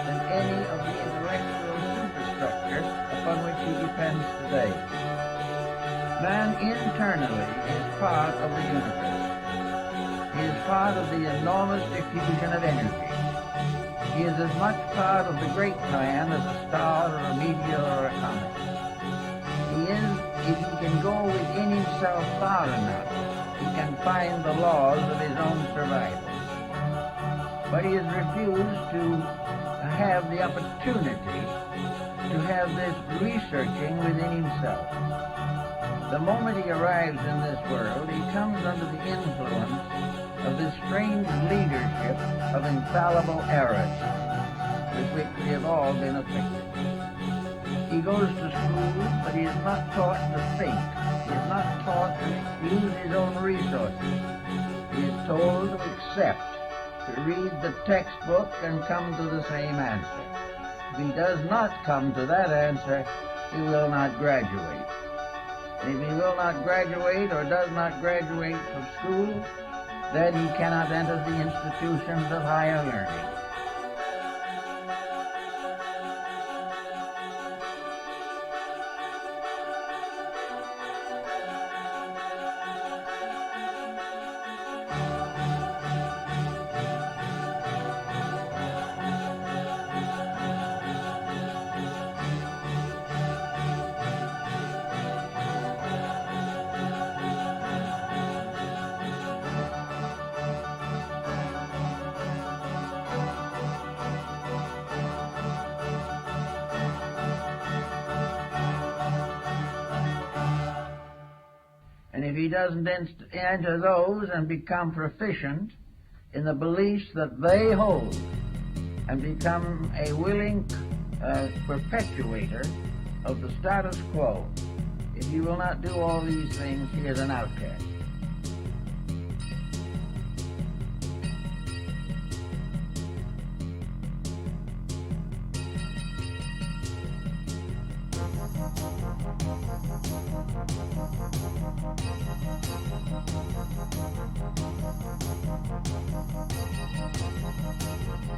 than any of the intellectual superstructure upon which he depends today. Man internally is part of the universe. He is part of the enormous diffusion of energy. He is as much part of the great plan as a star or a meteor or a comet. He is, if he can go within himself far enough, he can find the laws of his own survival. But he has refused to have the opportunity to have this researching within himself. The moment he arrives in this world, he comes under the influence of this strange leadership of infallible errors with which we have all been afflicted. He goes to school, but he is not taught to think. He is not taught to use his own resources. He is told to accept, to read the textbook and come to the same answer. If he does not come to that answer, he will not graduate. And if he will not graduate or does not graduate from school, then he cannot enter the institutions of higher learning. And if he doesn't enter those and become proficient in the beliefs that they hold and become a willing perpetuator of the status quo, if he will not do all these things, he is an outcast.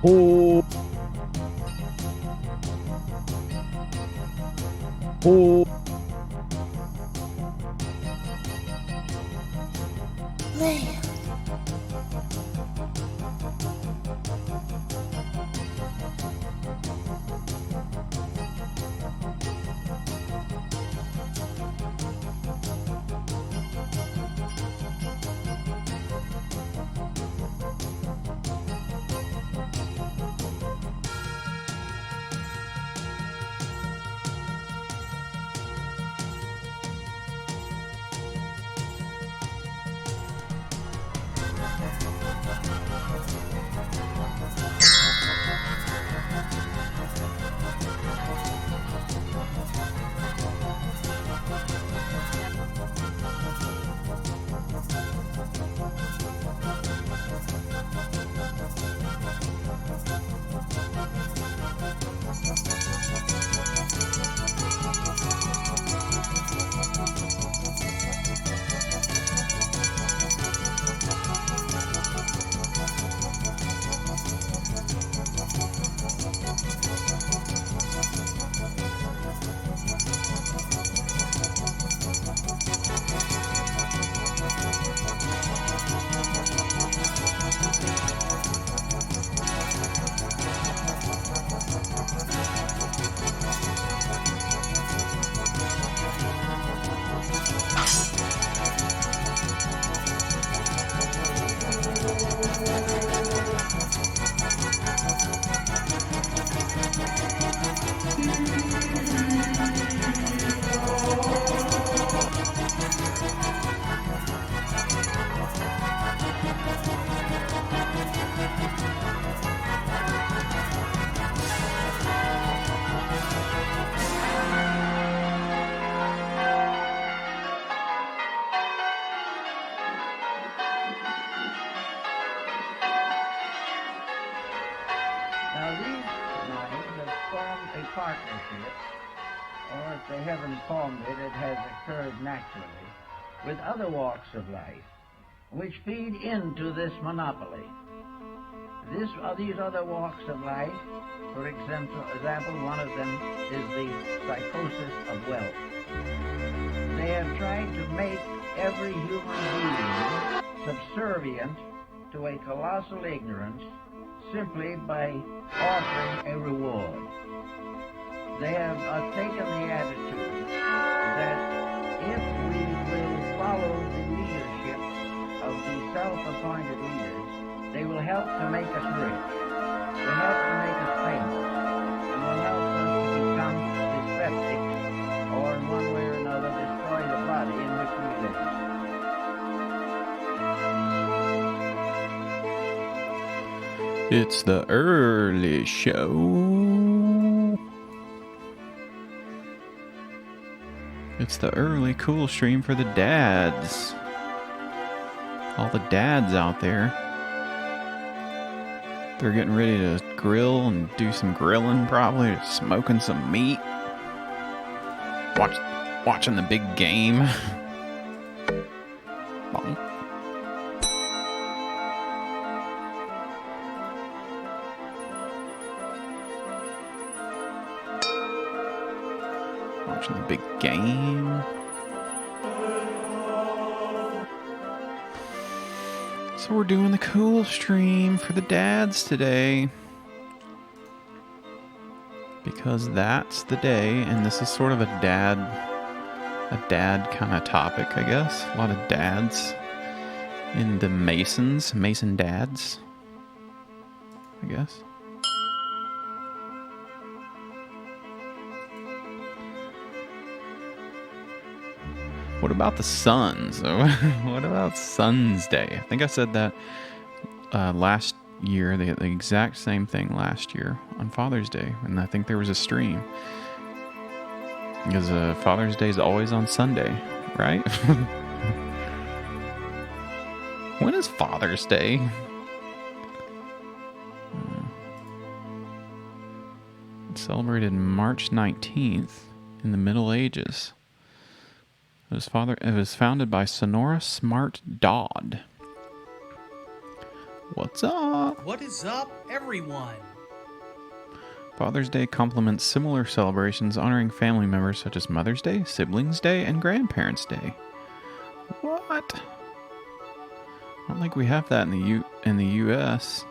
Oh. Oh. Man. conformity that has occurred naturally with other walks of life, which feed into this monopoly. These other walks of life, for example, one of them is the psychosis of wealth. They have tried to make every human being subservient to a colossal ignorance simply by offering a reward. They have taken the attitude that if we will follow the leadership of the self-appointed leaders, they will help to make us rich, will help to make us famous, and will help us to become dyspeptics, or in one way or another destroy the body in which we live. It's the early show. It's the early cool stream for the dads. All the dads out there. They're getting ready to grill and do some grilling, probably smoking some meat. Watching the big game. Bonk. Watching the big game. So we're doing the cool stream for the dads today. Because that's the day, and this is sort of a dad kind of topic, I guess. A lot of dads in the Mason dads, I guess. What about the sons? What about Sons Day? I think I said that last year, the exact same thing last year on Father's Day, and I think there was a stream. Because Father's Day is always on Sunday, right? When is Father's Day? It's celebrated March 19th in the Middle Ages. It was founded by Sonora Smart Dodd. What's up? What is up, everyone? Father's Day complements similar celebrations honoring family members such as Mother's Day, Siblings Day, and Grandparents' Day. What? I don't think we have that in the U.S.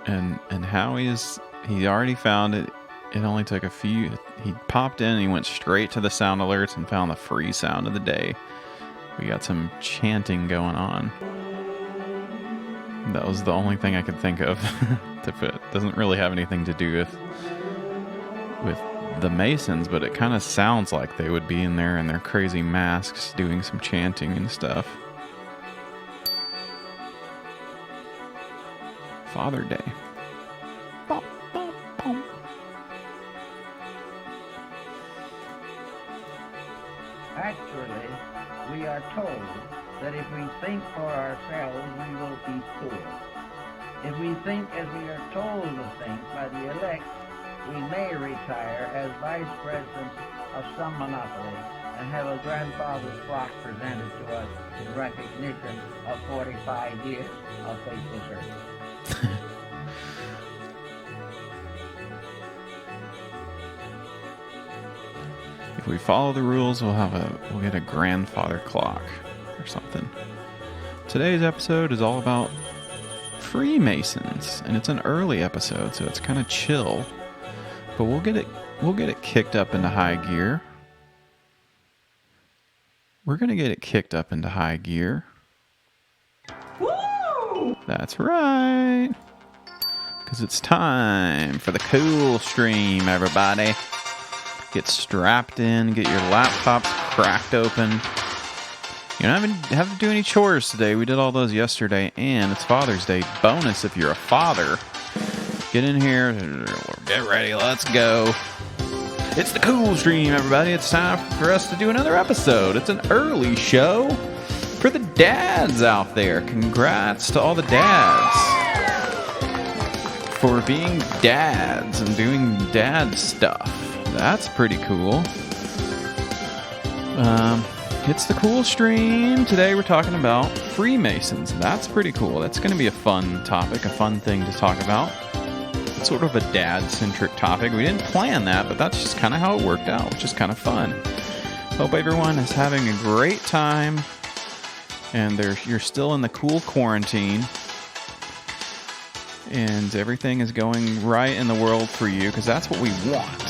and he already found it. It only took a few. He popped in and he went straight to the sound alerts and found the free sound of the day. We got some chanting going on. That was the only thing I could think of to put. Doesn't really have anything to do with the Masons, but it kind of sounds like they would be in there in their crazy masks doing some chanting and stuff. Father Day. Bom, bom, bom. Actually, we are told that if we think for ourselves, we will be poor. If we think as we are told to think by the elect, we may retire as vice presidents of some monopoly and have a grandfather's clock presented to us in recognition of 45 years of faithful service. If we follow the rules, we'll get a grandfather clock or something. Today's episode is all about Freemasons, and it's an early episode, so it's kind of chill. But we'll get it kicked up into high gear. We're gonna get it kicked up into high gear. Woo! That's right. Because it's time for the cool stream, everybody. Get strapped in, get your laptops cracked open. You don't have to do any chores today. We did all those yesterday, and it's Father's Day. Bonus if you're a father. Get in here, get ready, let's go. It's the cool stream, everybody. It's time for us to do another episode. It's an early show for the dads out there. Congrats to all the dads. for being dads and doing dad stuff. That's pretty cool. It's the cool stream. Today we're talking about Freemasons. That's pretty cool. That's going to be a fun topic, a fun thing to talk about. It's sort of a dad-centric topic. We didn't plan that, but that's just kind of how it worked out, which is kind of fun. Hope everyone is having a great time, and you're still in the cool quarantine, and everything is going right in the world for you, because that's what we want.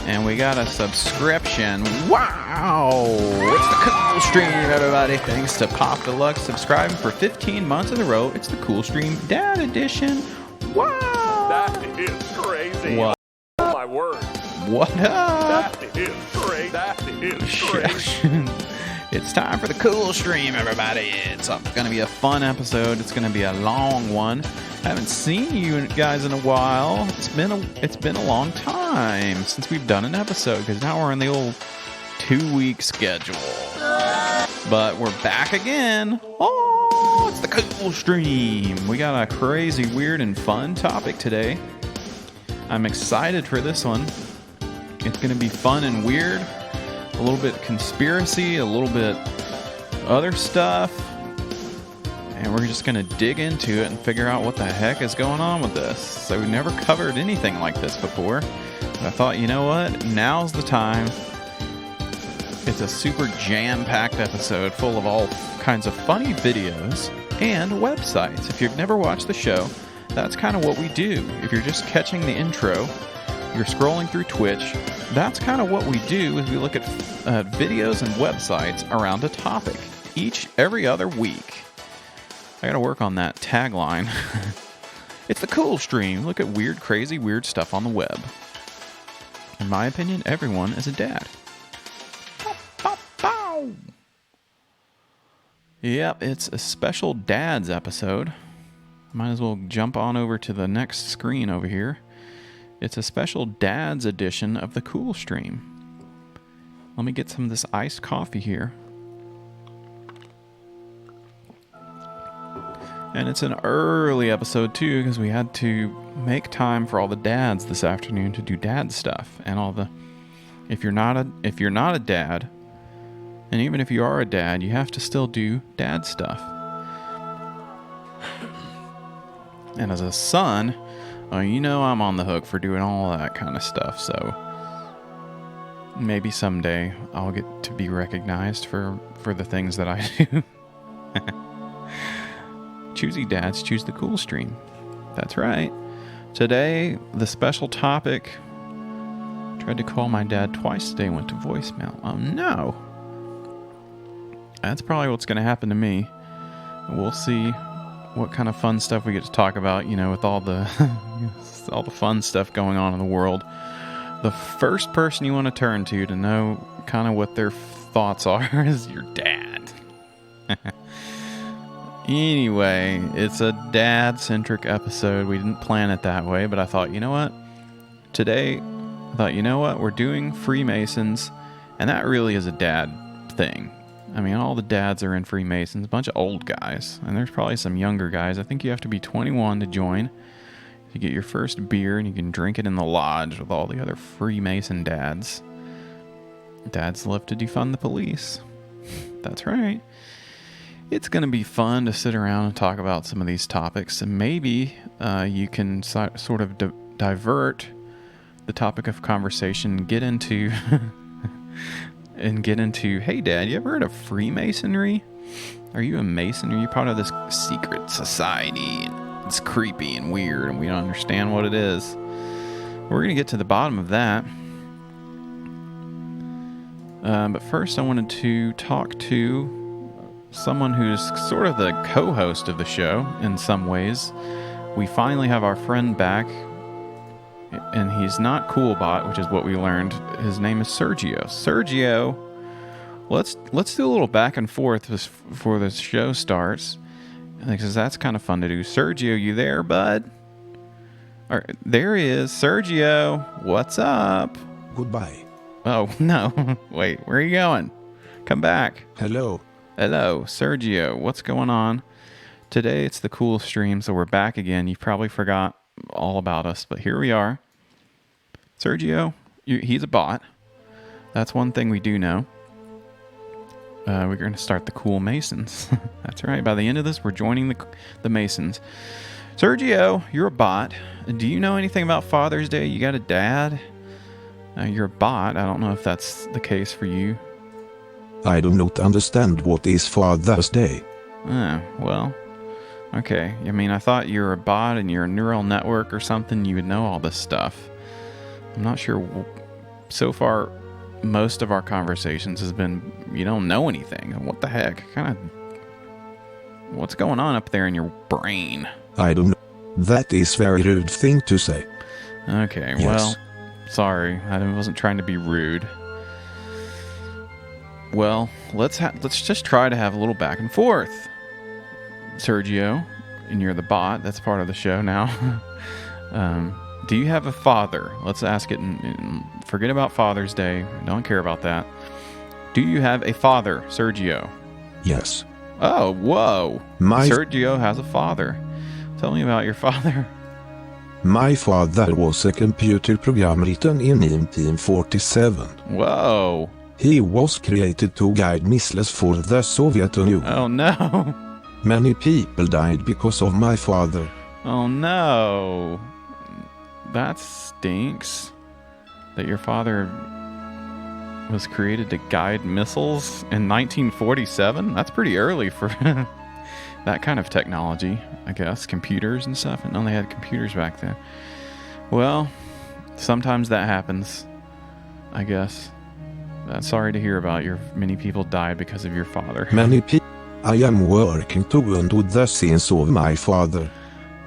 And we got a subscription. Wow! It's the Cool Stream, everybody. Thanks to Pop Deluxe subscribing for 15 months in a row. It's the Cool Stream Dad Edition. Wow! That is crazy. What? Oh my word. What up? That is crazy. That is crazy. It's time for the Cool Stream, everybody. It's going to be a fun episode. It's going to be a long one. I haven't seen you guys in a while. It's been a long time since we've done an episode, because now we're on the old 2-week schedule. But we're back again. Oh, it's the Cool Stream. We got a crazy, weird, and fun topic today. I'm excited for this one. It's going to be fun and weird. A little bit conspiracy, a little bit other stuff. And we're just going to dig into it and figure out what the heck is going on with this. So we've never covered anything like this before. But I thought, you know what? Now's the time. It's a super jam-packed episode full of all kinds of funny videos and websites. If you've never watched the show, that's kind of what we do. If you're just catching the intro, you're scrolling through Twitch, that's kind of what we do, is we look at videos and websites around a topic every other week. I gotta work on that tagline. It's the Cool Stream. Look at weird, crazy, weird stuff on the web. In my opinion, everyone is a dad. Bow, bow, bow. Yep, it's a special dads episode. Might as well jump on over to the next screen over here. It's a special dads edition of the Cool Stream. Let me get some of this iced coffee here. And it's an early episode too, because we had to make time for all the dads this afternoon to do dad stuff, and all the. If you're not a dad, and even if you are a dad, you have to still do dad stuff. And as a son, you know I'm on the hook for doing all that kind of stuff. So maybe someday I'll get to be recognized for the things that I do. Choosy dads choose the Cool Stream. That's right. Today, the special topic. Tried to call my dad twice today, went to voicemail. Oh no. That's probably what's going to happen to me. We'll see what kind of fun stuff we get to talk about, with all the all the fun stuff going on in the world. The first person you want to turn to know kind of what their thoughts are is your dad. Anyway, it's a dad-centric episode. We didn't plan it that way, but I thought, you know what? Today, we're doing Freemasons, and that really is a dad thing. I mean, all the dads are in Freemasons, a bunch of old guys, and there's probably some younger guys. I think you have to be 21 to join. You get your first beer, and you can drink it in the lodge with all the other Freemason dads. Dads love to defund the police. That's right. It's going to be fun to sit around and talk about some of these topics, and maybe you can sort of divert the topic of conversation, get into, hey, Dad, you ever heard of Freemasonry? Are you a Mason? Are you part of this secret society? And it's creepy and weird, and we don't understand what it is. We're going to get to the bottom of that. But first, I wanted to talk to someone who's sort of the co-host of the show in some ways. We finally have our friend back, and he's not Coolbot, which is what we learned. His name is Sergio. Sergio, let's do a little back and forth before the show starts, because that's kind of fun to do. Sergio, you there, bud? There he is. Sergio, what's up? Goodbye. Oh, no. Wait, where are you going? Come back. Hello. Hello, Sergio. What's going on? Today it's the Cool Stream, so we're back again. You probably forgot all about us, but here we are. Sergio, he's a bot. That's one thing we do know. We're going to start the Cool Masons. That's right. By the end of this, we're joining the Masons. Sergio, you're a bot. Do you know anything about Father's Day? You got a dad? You're a bot. I don't know if that's the case for you. I do not understand what is Father's Day. Oh, well, okay. I mean, I thought you were a bot and you're a neural network or something. You would know all this stuff. I'm not sure. So far, most of our conversations has been, you don't know anything. What the heck? What's going on up there in your brain? I don't know. That is very rude thing to say. Okay, Yes. well, sorry. I wasn't trying to be rude. Well, let's just try to have a little back and forth. Sergio, and you're the bot. That's part of the show now. Do you have a father? Let's ask it. And forget about Father's Day. Don't care about that. Do you have a father, Sergio? Yes. Oh, whoa. My- Sergio has a father. Tell me about your father. My father was a computer program written in 1947. Whoa. He was created to guide missiles for the Soviet Union. Oh, no. Many people died because of my father. Oh, no. That stinks. That your father was created to guide missiles in 1947? That's pretty early for that kind of technology, I guess. Computers and stuff. I know they had computers back then. Well, sometimes that happens, I guess. Sorry to hear about your many people died because of your father. Many people. I am working to undo the sins of my father.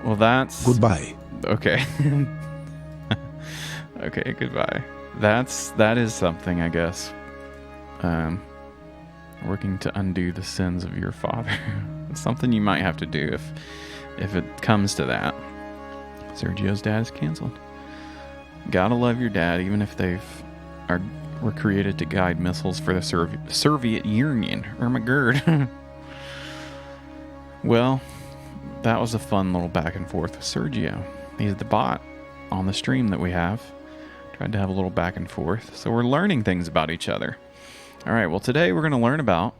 Well, that's... Goodbye. Okay. Okay, goodbye. That is something, I guess. Working to undo the sins of your father. It's something you might have to do if it comes to that. Sergio's dad is canceled. Gotta love your dad, even if were created to guide missiles for the Soviet Union. Ermagerd. Well, that was a fun little back and forth with Sergio. He's the bot on the stream that we have. Tried to have a little back and forth. So we're learning things about each other. All right, well, today we're going to learn about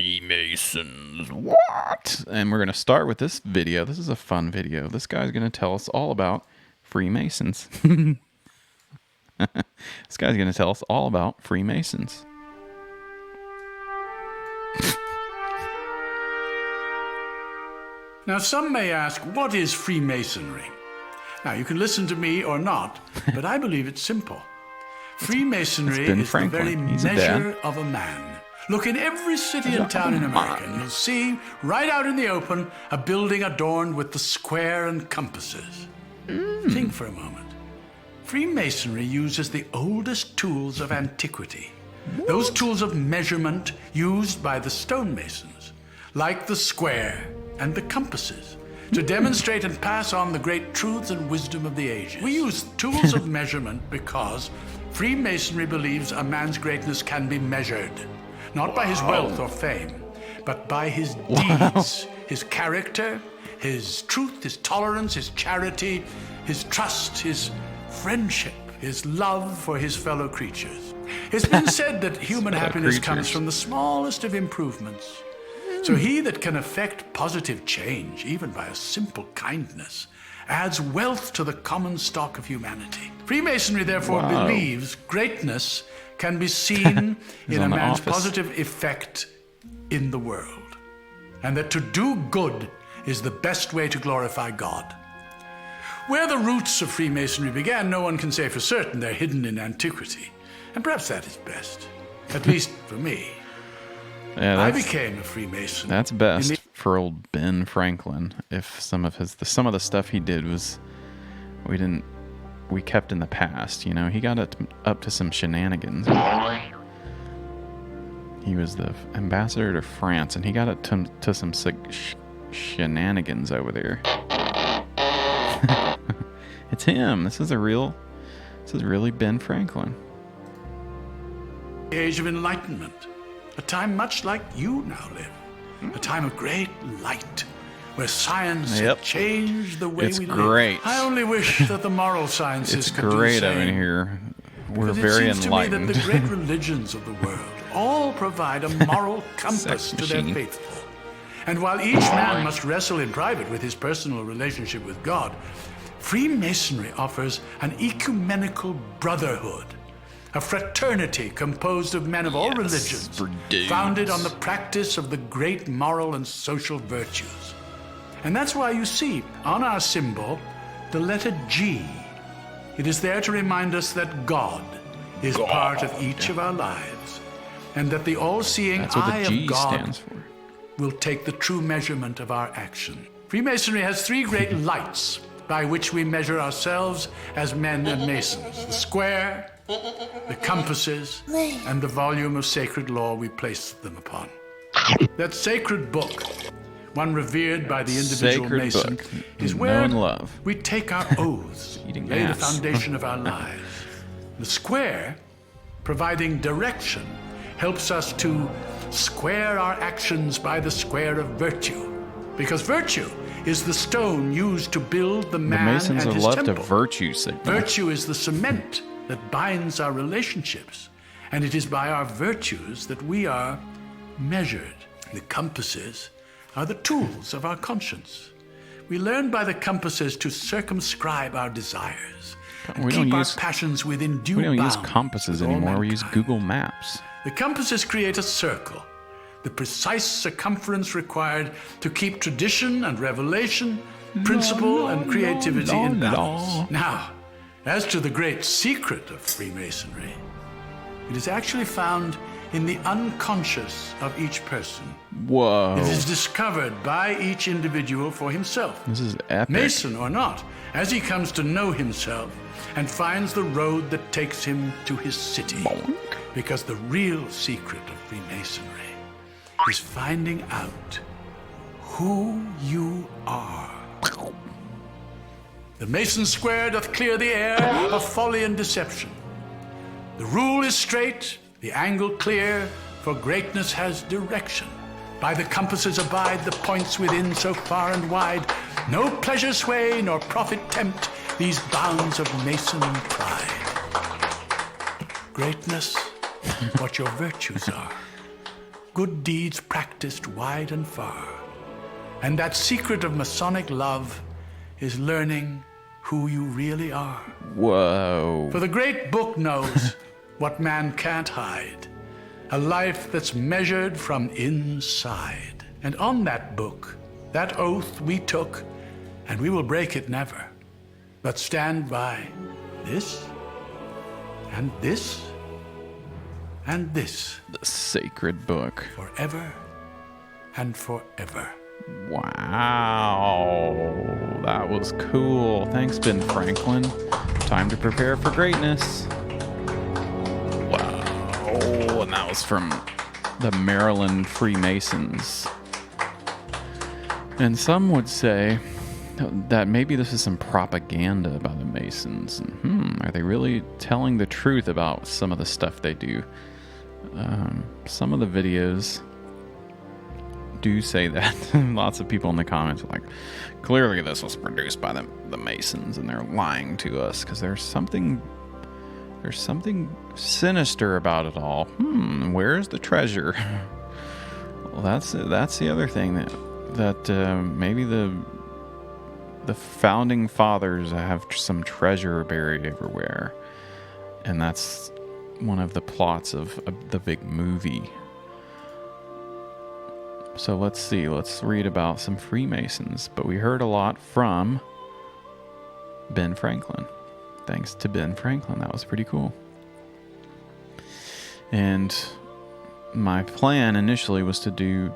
Freemasons. What? And we're going to start with this video. This is a fun video. This guy's going to tell us all about Freemasons. This guy's going to tell us all about Freemasons. Now, some may ask, what is Freemasonry? Now, you can listen to me or not, but I believe it's simple. Freemasonry Ben is Franklin. the very He's a dad. measure of a man. Look in every city and town in America, and you'll see, right out in the open, a building adorned with the square and compasses. Think for a moment. Freemasonry uses the oldest tools of antiquity. Those tools of measurement used by the stonemasons, like the square and the compasses, to demonstrate and pass on the great truths and wisdom of the ages. We use tools of measurement because Freemasonry believes a man's greatness can be measured, not by his wealth or fame, but by his deeds, his character, his truth, his tolerance, his charity, his trust, his friendship, his love for his fellow creatures. It's been said that human Fellow happiness comes creatures. from the smallest of improvements. So he that can effect positive change, even by a simple kindness, adds wealth to the common stock of humanity. Freemasonry, therefore, Wow. believes greatness can be seen in a on The man's Office. positive effect in the world, and that to do good is the best way to glorify God. Where the roots of Freemasonry began, no one can say for certain. They're hidden in antiquity, and perhaps that is best, at least for me. Yeah, I that's, became a Freemason. that's in best the- for old Ben Franklin. If some of the stuff he did was we kept in the past, you know, he got up to some shenanigans. He was the ambassador to France, and he got up to some shenanigans over there. It's him. This is really Ben Franklin. The age of enlightenment, a time much like you now live, a time of great light, where science Yep. had changed the way It's we great. live. I only wish that the moral sciences It's could great do the over same. here. We're But very it seems enlightened. to me that the great religions of the world all provide a moral compass Sex to their machine. faithful. And while each man must wrestle in private with his personal relationship with God, Freemasonry offers an ecumenical brotherhood, a fraternity composed of men of all religions, for dudes. founded on the practice of the great moral and social virtues. And that's why you see on our symbol the letter G. It is there to remind us that God is part of each of our lives, and that the all-seeing That's what eye the G of God stands for. will take the true measurement of our action. Freemasonry has three great lights by which we measure ourselves as men and masons: the square, the compasses, and the volume of sacred law we place them upon. That sacred book, one revered by the individual Sacred mason, book, is know where and love. we take our oaths, Eating lay the ass. foundation of our lives. The square, providing direction, helps us to square our actions by the square of virtue, because virtue is the stone used to build the The man Masons and are his love to temple. virtue signal. Virtue is the cement that binds our relationships, and it is by our virtues that we are measured. The compasses are the tools of our conscience. We learn by the compasses to circumscribe our desires and We don't keep our use- passions within due We don't use bounds compasses with all anymore. We use mankind. Google Maps. The compasses create a circle, the precise circumference required to keep tradition and revelation, principle and creativity in balance. Now, as to the great secret of Freemasonry, it is actually found in the unconscious of each person. Whoa. It is discovered by each individual for himself, This is epic. Mason or not, as he comes to know himself and finds the road that takes him to his city. Bonk. Because the real secret of Freemasonry is finding out who you are. The Mason Square doth clear the air of folly and deception. The rule is straight, the angle clear, for greatness has direction. By the compasses abide the points within so far and wide. No pleasure sway nor profit tempt these bounds of Mason pride. Greatness, what your virtues are. Good deeds practiced wide and far. And that secret of Masonic love is learning who you really are. Whoa. For the great book knows what man can't hide, a life that's measured from inside. And on that book, that oath we took, and we will break it never, but stand by this, and this, and this, The sacred book. forever and forever. Wow. That was cool. Thanks, Ben Franklin. Time to prepare for greatness. Wow. And that was from the Maryland Freemasons. And some would say that maybe this is some propaganda by the Masons. Are they really telling the truth about some of the stuff they do? Some of the videos do say that. Lots of people in the comments are like, clearly this was produced by the Masons and they're lying to us because there's something sinister about it all. Where's the treasure? Well, that's the other thing that maybe the founding fathers have some treasure buried everywhere, and that's one of the plots of the big movie. So let's see. Let's read about some Freemasons. But we heard a lot from Ben Franklin. Thanks to Ben Franklin. That was pretty cool. And my plan initially was to do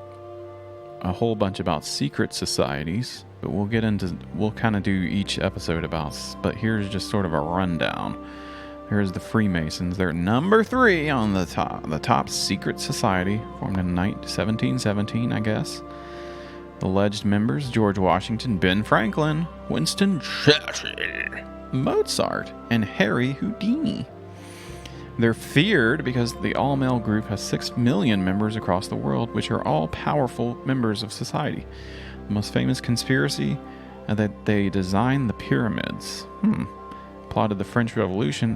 a whole bunch about secret societies, but we'll kind of do each episode about, but here's just sort of a rundown. Here's the Freemasons. They're number 3 on the top secret society, formed in 1717, I guess. Alleged members: George Washington, Ben Franklin, Winston Churchill, Mozart, and Harry Houdini. They're feared because the all-male group has 6 million members across the world, which are all powerful members of society. The most famous conspiracy that they designed the pyramids. Plotted the French Revolution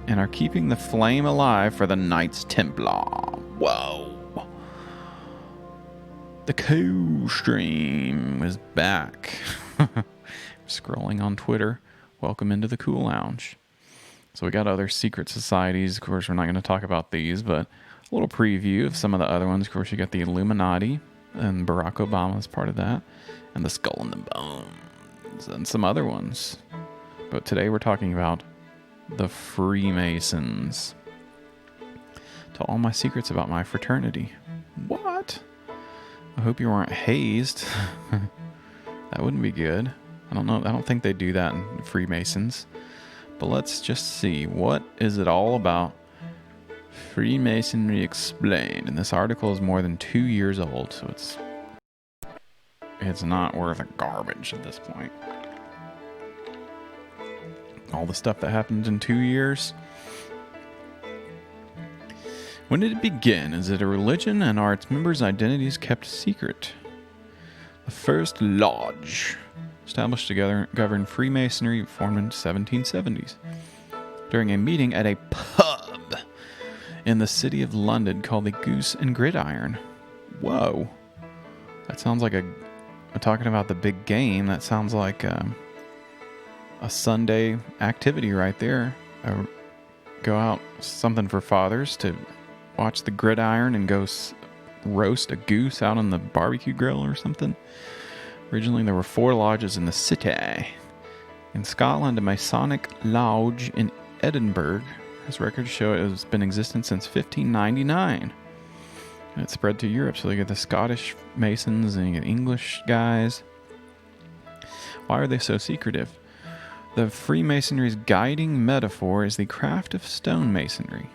and are keeping the flame alive for the Knights Templar. Whoa. The Co-Stream is back. Scrolling on Twitter. Welcome into the Cool Lounge. So we got other secret societies. Of course, we're not going to talk about these, but a little preview of some of the other ones. Of course, you got the Illuminati, and Barack Obama is part of that, and the Skull and the Bones, and some other ones. But today we're talking about the Freemasons. To all my secrets about my fraternity. What? I hope you weren't hazed. That wouldn't be good. I don't know. I don't think they do that in Freemasons. But let's just see. What is it all about? Freemasonry Explained. And this article is more than 2 years old, so it's not worth a garbage at this point. All the stuff that happened in 2 years. When did it begin? Is it a religion, and are its members' identities kept secret? The first lodge, established to govern Freemasonry, formed in the 1770s. During a meeting at a pub in the city of London called the Goose and Gridiron. Whoa. That sounds like talking about the big game, that sounds like a Sunday activity right there. Go out, something for fathers to watch the gridiron and go roast a goose out on the barbecue grill or something. Originally, there were 4 lodges in the city. In Scotland, a Masonic lodge in Edinburgh. His records show it has been in existence since 1599. And it spread to Europe, so you get the Scottish Masons and you get English guys. Why are they so secretive? The Freemasonry's guiding metaphor is the craft of stonemasonry.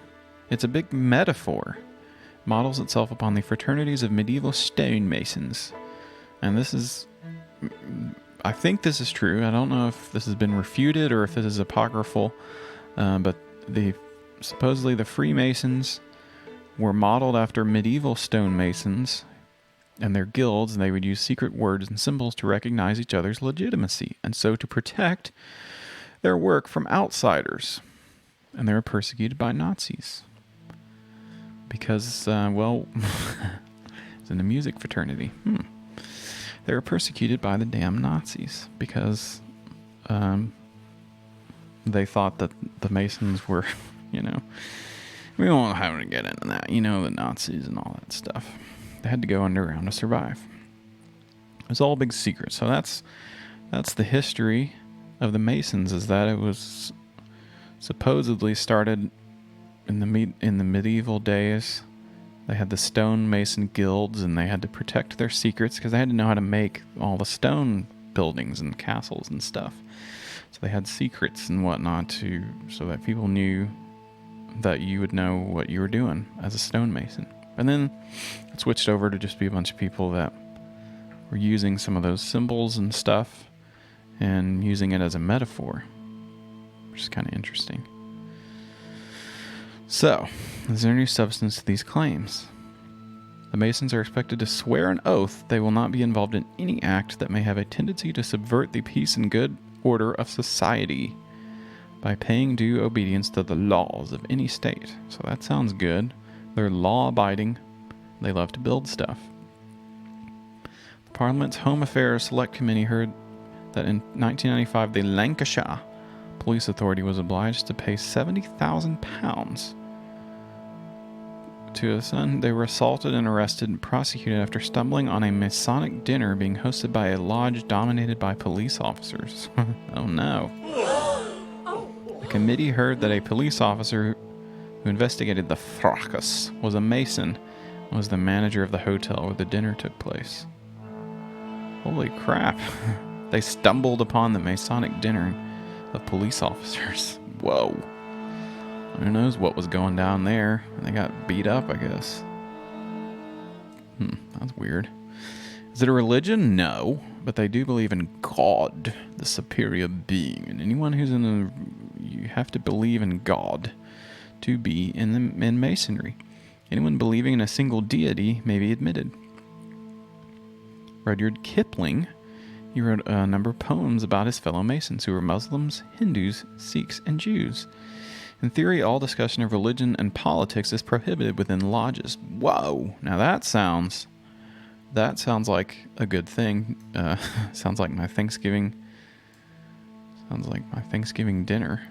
It's a big metaphor. It models itself upon the fraternities of medieval stonemasons. And this is... I think this is true. I don't know if this has been refuted or if this is apocryphal. But supposedly the Freemasons were modeled after medieval stonemasons and their guilds. They would use secret words and symbols to recognize each other's legitimacy, and so to protect their work from outsiders. And they were persecuted by Nazis. Because, well, it's in the music fraternity. They were persecuted by the damn Nazis because they thought that the Masons were, we won't have to get into that, the Nazis and all that stuff. They had to go underground to survive. It was all a big secret. So that's the history of the Masons, is that it was supposedly started in the medieval days. They had the stonemason guilds, and they had to protect their secrets because they had to know how to make all the stone buildings and castles and stuff. So they had secrets and whatnot so that people knew that you would know what you were doing as a stonemason. And then it switched over to just be a bunch of people that were using some of those symbols and stuff and using it as a metaphor, which is kind of interesting. So, is there any substance to these claims? The Masons are expected to swear an oath they will not be involved in any act that may have a tendency to subvert the peace and good order of society by paying due obedience to the laws of any state. So that sounds good. They're law-abiding. They love to build stuff. The Parliament's Home Affairs Select Committee heard that in 1995 the Lancashire Police Authority was obliged to pay £70,000 to a son. They were assaulted and arrested and prosecuted after stumbling on a Masonic dinner being hosted by a lodge dominated by police officers. Oh no. The committee heard that a police officer who investigated the fracas was a Mason and was the manager of the hotel where the dinner took place. Holy crap. They stumbled upon the Masonic dinner of police officers. Whoa. Who knows what was going down there? They got beat up, I guess. That's weird. Is it a religion? No. But they do believe in God, the superior being. And anyone who's you have to believe in God to be in Masonry. Anyone believing in a single deity may be admitted. Rudyard Kipling. He wrote a number of poems about his fellow Masons who were Muslims, Hindus, Sikhs, and Jews. In theory, all discussion of religion and politics is prohibited within lodges. Whoa! Now that sounds like a good thing. Sounds like my Thanksgiving dinner.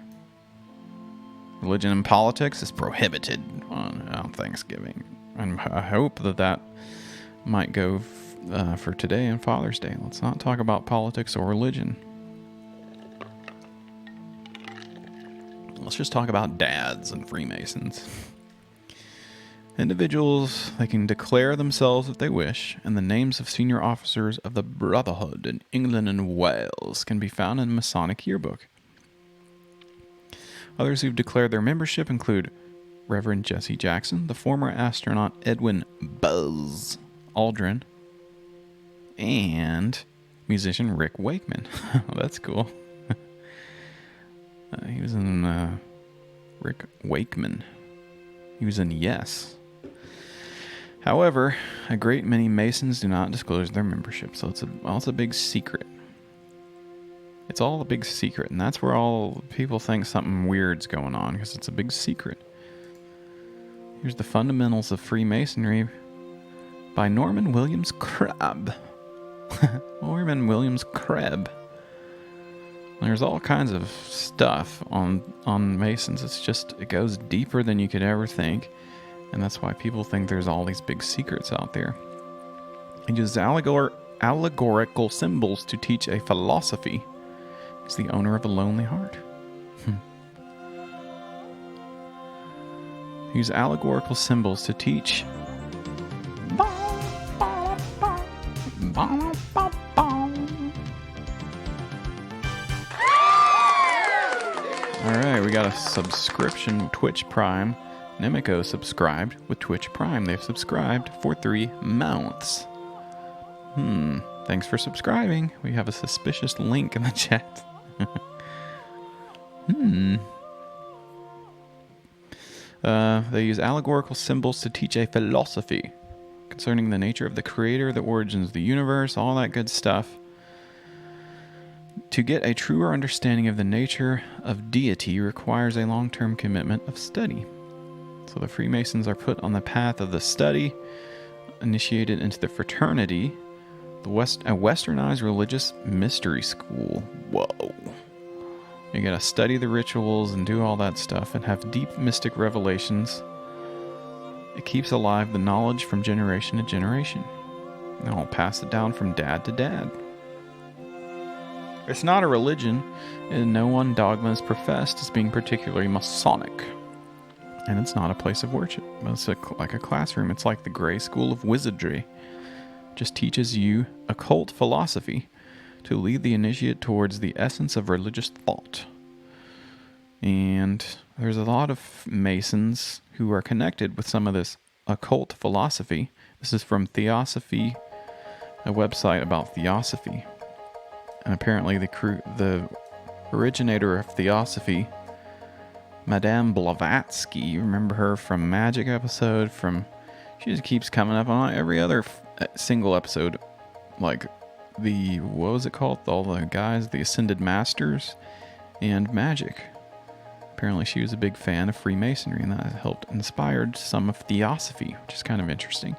Religion and politics is prohibited on Thanksgiving. And I hope that might go for today and Father's Day. Let's not talk about politics or religion. Let's just talk about dads and Freemasons. Individuals, they can declare themselves if they wish, and the names of senior officers of the Brotherhood in England and Wales can be found in the Masonic Yearbook. Others who've declared their membership include Reverend Jesse Jackson, the former astronaut Edwin Buzz Aldrin, and musician Rick Wakeman. That's cool. He was in Rick Wakeman. He was in Yes. However, a great many Masons do not disclose their membership, so it's a big secret. It's all a big secret, and that's where all people think something weird's going on, because it's a big secret. Here's the Fundamentals of Freemasonry by Norman Williams Crabb. Norman Williams Crabb. There's all kinds of stuff on Masons. It goes deeper than you could ever think. And that's why people think there's all these big secrets out there. He uses allegorical symbols to teach a philosophy. He's the owner of a lonely heart. He uses allegorical symbols to teach. Alright, we got a subscription, Twitch Prime. Nemiko subscribed with Twitch Prime. They've subscribed for 3 months. Thanks for subscribing. We have a suspicious link in the chat. They use allegorical symbols to teach a philosophy concerning the nature of the creator, the origins of the universe, all that good stuff. To get a truer understanding of the nature of deity requires a long-term commitment of study. So the Freemasons are put on the path of the study, initiated into the fraternity, a westernized religious mystery school. Whoa. You gotta study the rituals and do all that stuff and have deep mystic revelations. It keeps alive the knowledge from generation to generation. And I'll pass it down from dad to dad. It's not a religion, and no one dogma is professed as being particularly Masonic. And it's not a place of worship. It's like a classroom. It's like the Grey School of Wizardry. It just teaches you occult philosophy to lead the initiate towards the essence of religious thought. And there's a lot of Masons who are connected with some of this occult philosophy. This is from Theosophy, a website about Theosophy. And apparently the originator of Theosophy, Madame Blavatsky, you remember her from Magic episode? She just keeps coming up on every other single episode. Like what was it called? All the guys, the Ascended Masters and Magic. Apparently she was a big fan of Freemasonry, and that helped inspired some of Theosophy, which is kind of interesting.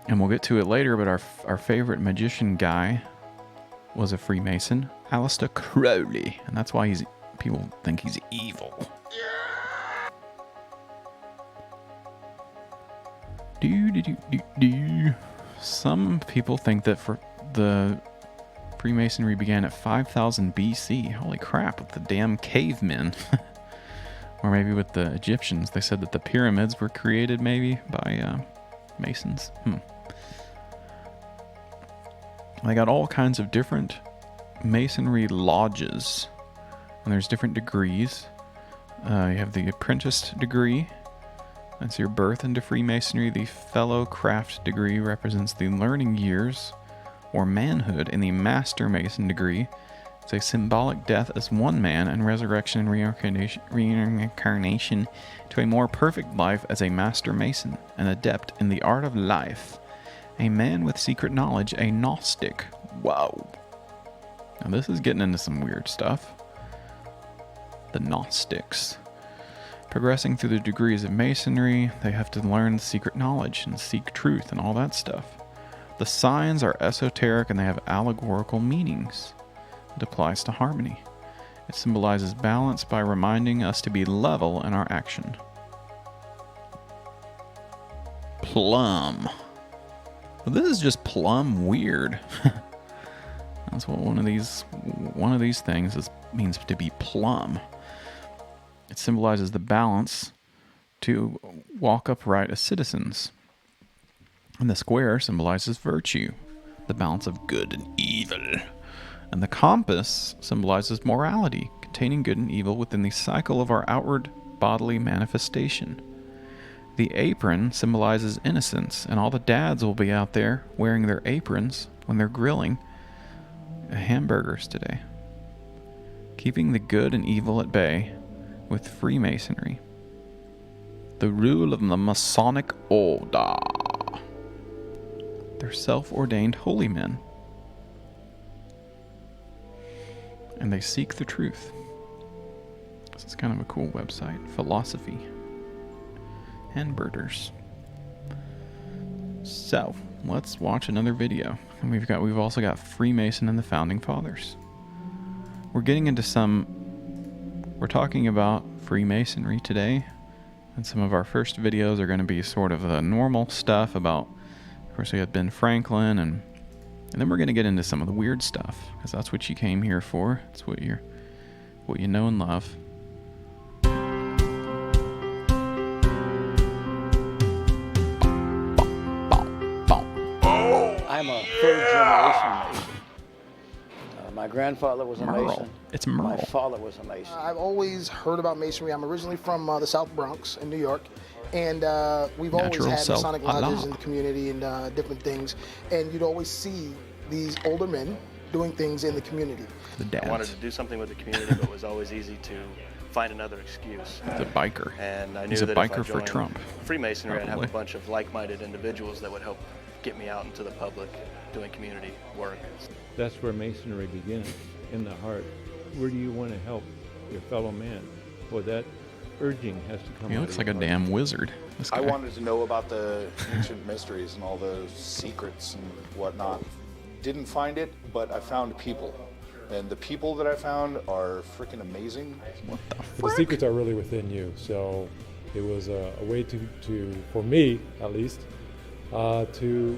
And we'll get to it later, but our favorite magician guy was a Freemason, Aleister Crowley, and that's why people think he's evil. Some people think that for the Freemasonry began at 5000 BC. Holy crap, with the damn cavemen. Or maybe with the Egyptians. They said that the pyramids were created maybe by Masons. They got all kinds of different Masonry lodges. And there's different degrees. You have the apprentice degree. That's your birth into Freemasonry. The fellow craft degree represents the learning years or manhood. And the master Mason degree is a symbolic death as one man and resurrection and reincarnation to a more perfect life as a master Mason, an adept in the art of life, A man with secret knowledge, a Gnostic. Whoa. Now this is getting into some weird stuff. The Gnostics. Progressing through the degrees of Masonry, they have to learn secret knowledge and seek truth and all that stuff. The signs are esoteric and they have allegorical meanings. It applies to harmony. It symbolizes balance by reminding us to be level in our action. Plum. Well, this is just plumb weird. That's what one of these things means, to be plumb. It symbolizes the balance to walk upright as citizens. And the square symbolizes virtue, the balance of good and evil. And the compass symbolizes morality, containing good and evil within the cycle of our outward bodily manifestation. The apron symbolizes innocence, and all the dads will be out there wearing their aprons when they're grilling hamburgers today. Keeping the good and evil at bay with Freemasonry. The rule of the Masonic Order. They're self-ordained holy men. And they seek the truth. This is kind of a cool website. Philosophy. And birders. So, let's watch another video. And we've also got Freemason and the Founding Fathers. We're talking about Freemasonry today. And some of our first videos are going to be sort of the normal stuff about, of course, we had Ben Franklin, and then we're going to get into some of the weird stuff, because that's what you came here for. It's what you know and love. I'm a third generation Mason. My grandfather was a Merle. Mason. It's Merle. My father was a Mason. I've always heard about Masonry. I'm originally from the South Bronx in New York, and we've always Natural had self Masonic lodges alarm. in the community and different things, and you'd always see these older men doing things in the community. The I wanted dads. to do something with the community, but it was always easy to find another excuse. The biker. And I knew He's a that if I biker for joined Trump. Freemasonry, I'd have a Probably. bunch of like-minded individuals that would help get me out into the public doing community work. That's where Masonry begins, in the heart. Where do you want to help your fellow man? Well, that urging has to come He out looks of like a your heart. damn wizard. This guy. I wanted to know about the ancient mysteries and all the secrets and whatnot. Didn't find it, but I found people. And the people that I found are freaking amazing. The secrets are really within you. So it was a way to, for me at least, to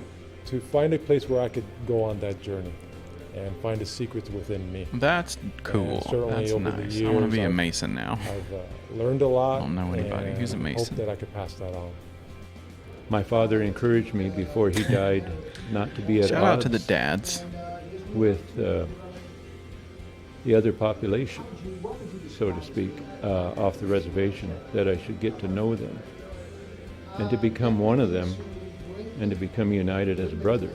find a place where I could go on that journey and find the secrets within me. That's cool. And certainly That's over nice. the I want to years, be a I've- Mason now. I've learned a lot. I don't know anybody who's a and Mason. Hope that I could pass that on. My father encouraged me before he died not to be at Shout out odds to the dads. with the other population, so to speak, off the reservation, that I should get to know them and to become one of them and to become united as a brother.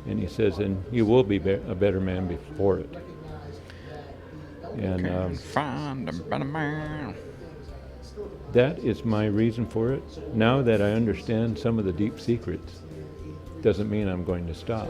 And he says, and you will be a better man before it. And Find a better man. that is my reason for it. Now that I understand some of the deep secrets, doesn't mean I'm going to stop.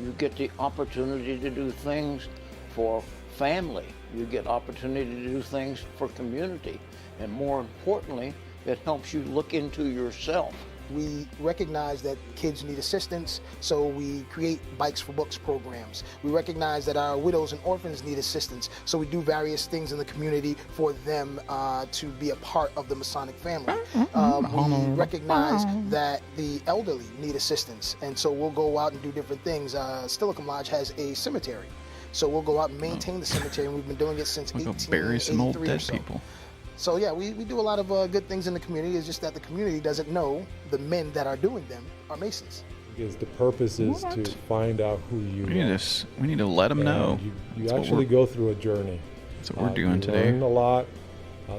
You get the opportunity to do things for family. You get opportunity to do things for community. And more importantly, it helps you look into yourself. We recognize that kids need assistance, so we create Bikes for Books programs. We recognize that our widows and orphans need assistance, so we do various things in the community for them to be a part of the Masonic family. We recognize that the elderly need assistance, and so we'll go out and do different things. Steilacoom Lodge has a cemetery, so we'll go out and maintain the cemetery, and we've been doing it since We'll go bury some old 1883 or dead so. people. So yeah, we do a lot of good things in the community. It's just that the community doesn't know the men that are doing them are Masons. Because the purpose is to find out who you are. We need to let them know. And you That's what actually we're- go through a journey. That's what we're doing you today. learn a lot,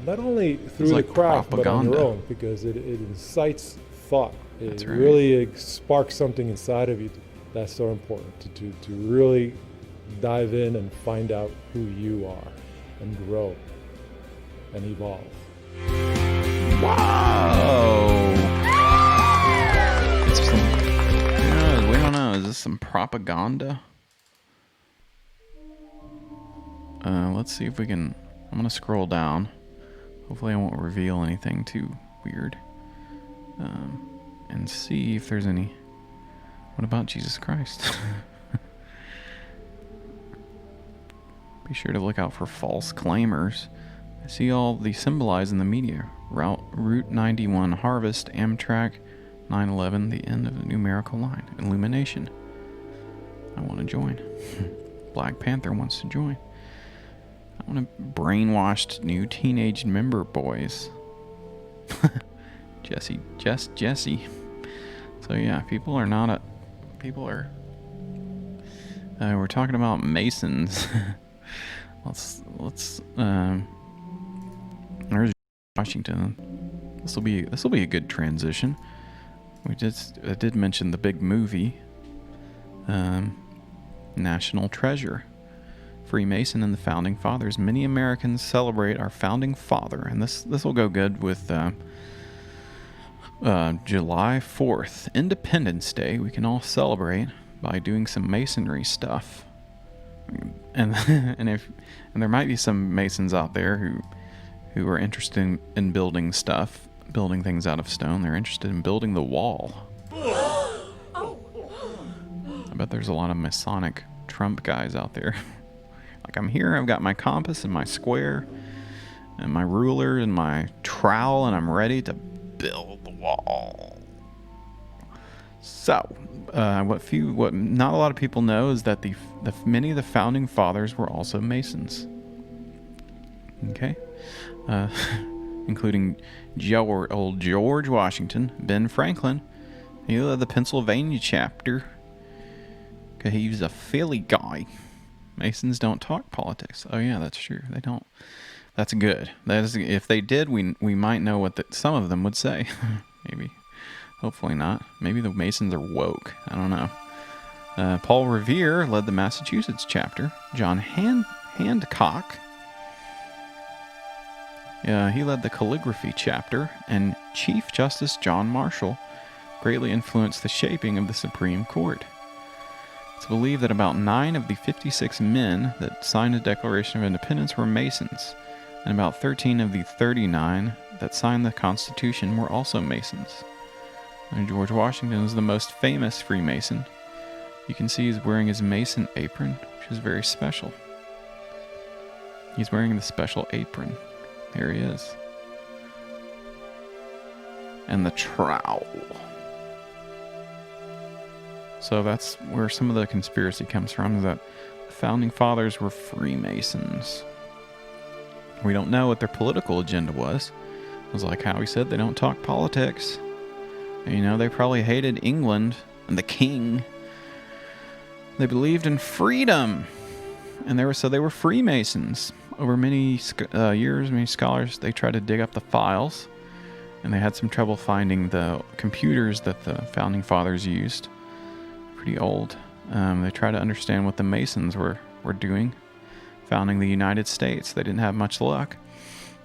not only through like the craft, but on your propaganda. own, because it incites thought. That's It right. really sparks something inside of you that's so important to really dive in and find out who you are and grow and evolve. Wow! It's some we don't know. Is this some propaganda? Let's see if we can... I'm going to scroll down. Hopefully I won't reveal anything too weird. And see if there's any... What about Jesus Christ? Be sure to look out for false claimers. I see all these symbolized in the media. Route 91 Harvest, Amtrak, 9/11, the end of the numerical line. Illumination. I want to join. Black Panther wants to join. I want to brainwashed new teenage member boys. Jesse. So yeah, people are not we're talking about Masons. There's Washington. This will be a good transition. I did mention the big movie, National Treasure. Freemason and the Founding Fathers. Many Americans celebrate our Founding Father, and this will go good with July 4th, Independence Day. We can all celebrate by doing some masonry stuff, and there might be some Masons out there who are interested in building stuff, building things out of stone. They're interested in building the wall. I bet there's a lot of Masonic Trump guys out there. Like, I'm here, I've got my compass and my square and my ruler and my trowel, and I'm ready to build the wall. So, what not a lot of people know is that many of the Founding Fathers were also Masons. Okay? Including old George Washington, Ben Franklin. He led the Pennsylvania chapter because he was a Philly guy. Masons don't talk politics. Oh yeah, that's true. They don't. That's good. That is, if they did, we might know what some of them would say. Maybe. Hopefully not. Maybe the Masons are woke. I don't know. Paul Revere led the Massachusetts chapter. John Hancock. He led the calligraphy chapter. And Chief Justice John Marshall greatly influenced the shaping of the Supreme Court. It's believed that about 9 of the 56 men that signed the Declaration of Independence were Masons, and about 13 of the 39 that signed the Constitution were also Masons. And George Washington is the most famous Freemason. You can see he's wearing his Mason apron, which is very special. He's wearing the special apron. There he is. And the trowel. So that's where some of the conspiracy comes from, is that the Founding Fathers were Freemasons. We don't know what their political agenda was. It was like Howie said, they don't talk politics. And, they probably hated England and the king. They believed in freedom. And they were Freemasons. Over many years, many scholars, they tried to dig up the files. And they had some trouble finding the computers that the Founding Fathers used. Pretty old. They tried to understand what the Masons were doing, founding the United States. They didn't have much luck.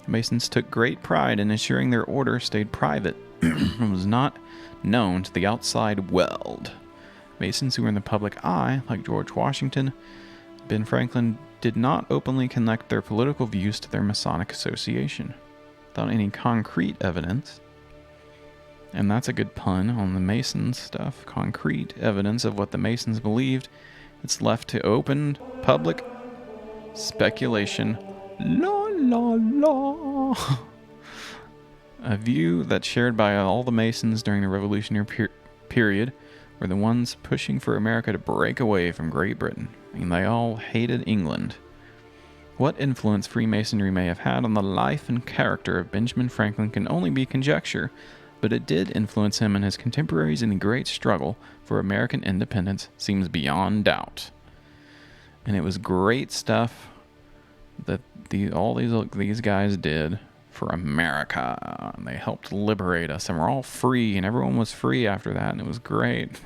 The Masons took great pride in ensuring their order stayed private and was not known to the outside world. Masons who were in the public eye, like George Washington, Ben Franklin, did not openly connect their political views to their Masonic association, without any concrete evidence. And that's a good pun on the Masons stuff. Concrete evidence of what the Masons believed. It's left to open public speculation. La la la. A view that's shared by all the Masons during the Revolutionary period were the ones pushing for America to break away from Great Britain. I mean, they all hated England. What influence Freemasonry may have had on the life and character of Benjamin Franklin can only be conjecture, but it did influence him and his contemporaries in the great struggle for American independence seems beyond doubt. And it was great stuff that all these guys did for America. And they helped liberate us, and we're all free, and everyone was free after that, and it was great.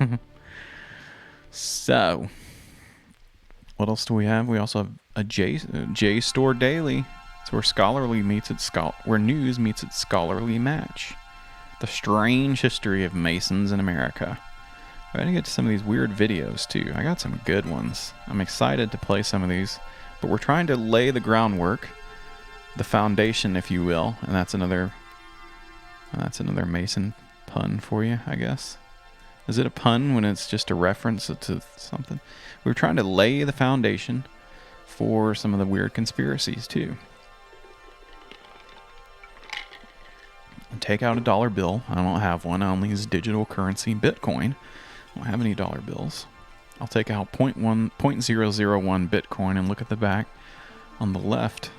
So, what else do we have? We also have a JSTOR Daily. It's where where news meets its scholarly match. The strange history of Masons in America. We're going to get to some of these weird videos too. I got some good ones. I'm excited to play some of these, but we're trying to lay the groundwork, the foundation, if you will, and that's another Mason pun for you, I guess. Is it a pun when it's just a reference to something? We're trying to lay the foundation for some of the weird conspiracies too. Take out a dollar bill. I don't have one. I only use digital currency, Bitcoin. I don't have any dollar bills. I'll take out 0.001 Bitcoin and look at the back on the left.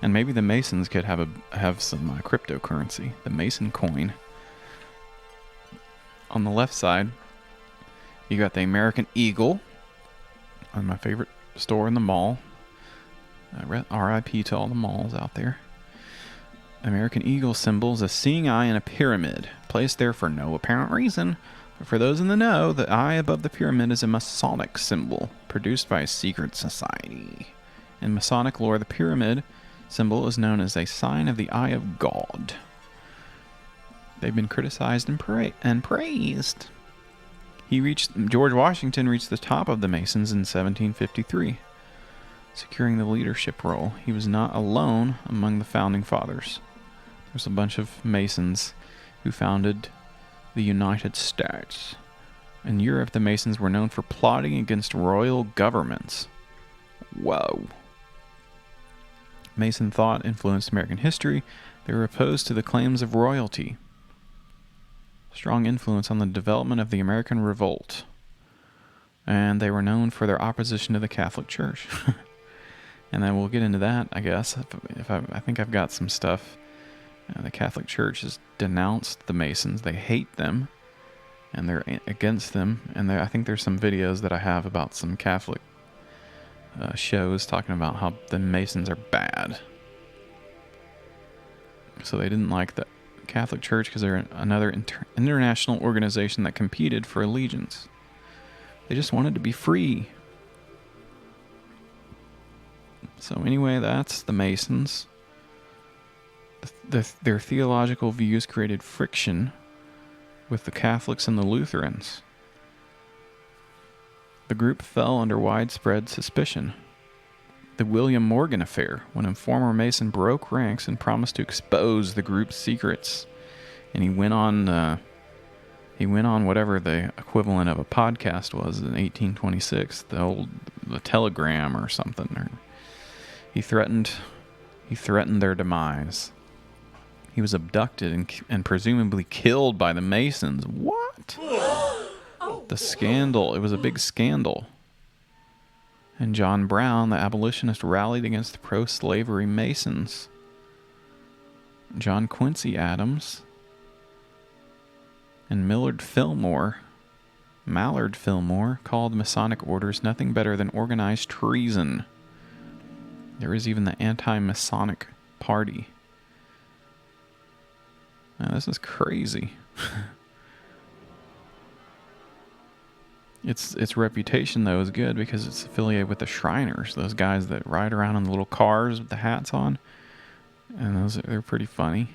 And maybe the Masons could have some cryptocurrency. The Mason coin. On the left side, you got the American Eagle. My favorite store in the mall. RIP to all the malls out there. American Eagle symbol is a seeing eye in a pyramid, placed there for no apparent reason. But for those in the know, the eye above the pyramid is a Masonic symbol, produced by a secret society. In Masonic lore, the pyramid symbol is known as a sign of the eye of God. They've been criticized and praised. George Washington reached the top of the Masons in 1753, securing the leadership role. He was not alone among the founding fathers. There's a bunch of Masons who founded the United States. In Europe, the Masons were known for plotting against royal governments. Whoa. Mason thought influenced American history. They were opposed to the claims of royalty. Strong influence on the development of the American Revolt. And they were known for their opposition to the Catholic Church. And then we'll get into that, I guess. I think I've got some stuff. The Catholic Church has denounced the Masons. They hate them, and they're against them. And I think there's some videos that I have about some Catholic shows talking about how the Masons are bad. So they didn't like the Catholic Church because they're another international organization that competed for allegiance. They just wanted to be free. So anyway, that's the Masons. Their theological views created friction with the Catholics and the Lutherans. The group fell under widespread suspicion. The William Morgan affair, when a former Mason broke ranks and promised to expose the group's secrets. And he went on whatever the equivalent of a podcast was in 1826, the Telegram or something. Or he threatened their demise. He was abducted and presumably killed by the Masons. What? The scandal. It was a big scandal. And John Brown, the abolitionist, rallied against the pro-slavery Masons. John Quincy Adams and Mallard Fillmore called Masonic orders nothing better than organized treason. There is even the anti-Masonic party. Now, this is crazy. Its reputation, though, is good because it's affiliated with the Shriners, those guys that ride around in the little cars with the hats on. And they're pretty funny.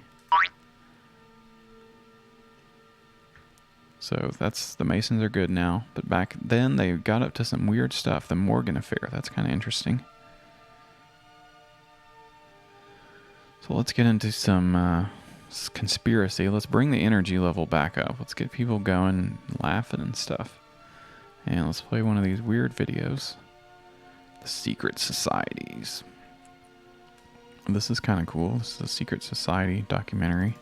So the Masons are good now. But back then, they got up to some weird stuff. The Morgan affair, that's kind of interesting. So let's get into some conspiracy. Let's bring the energy level back up. Let's get people going, laughing and stuff. And let's play one of these weird videos. The Secret Societies. This is kind of cool. This is a Secret Society documentary.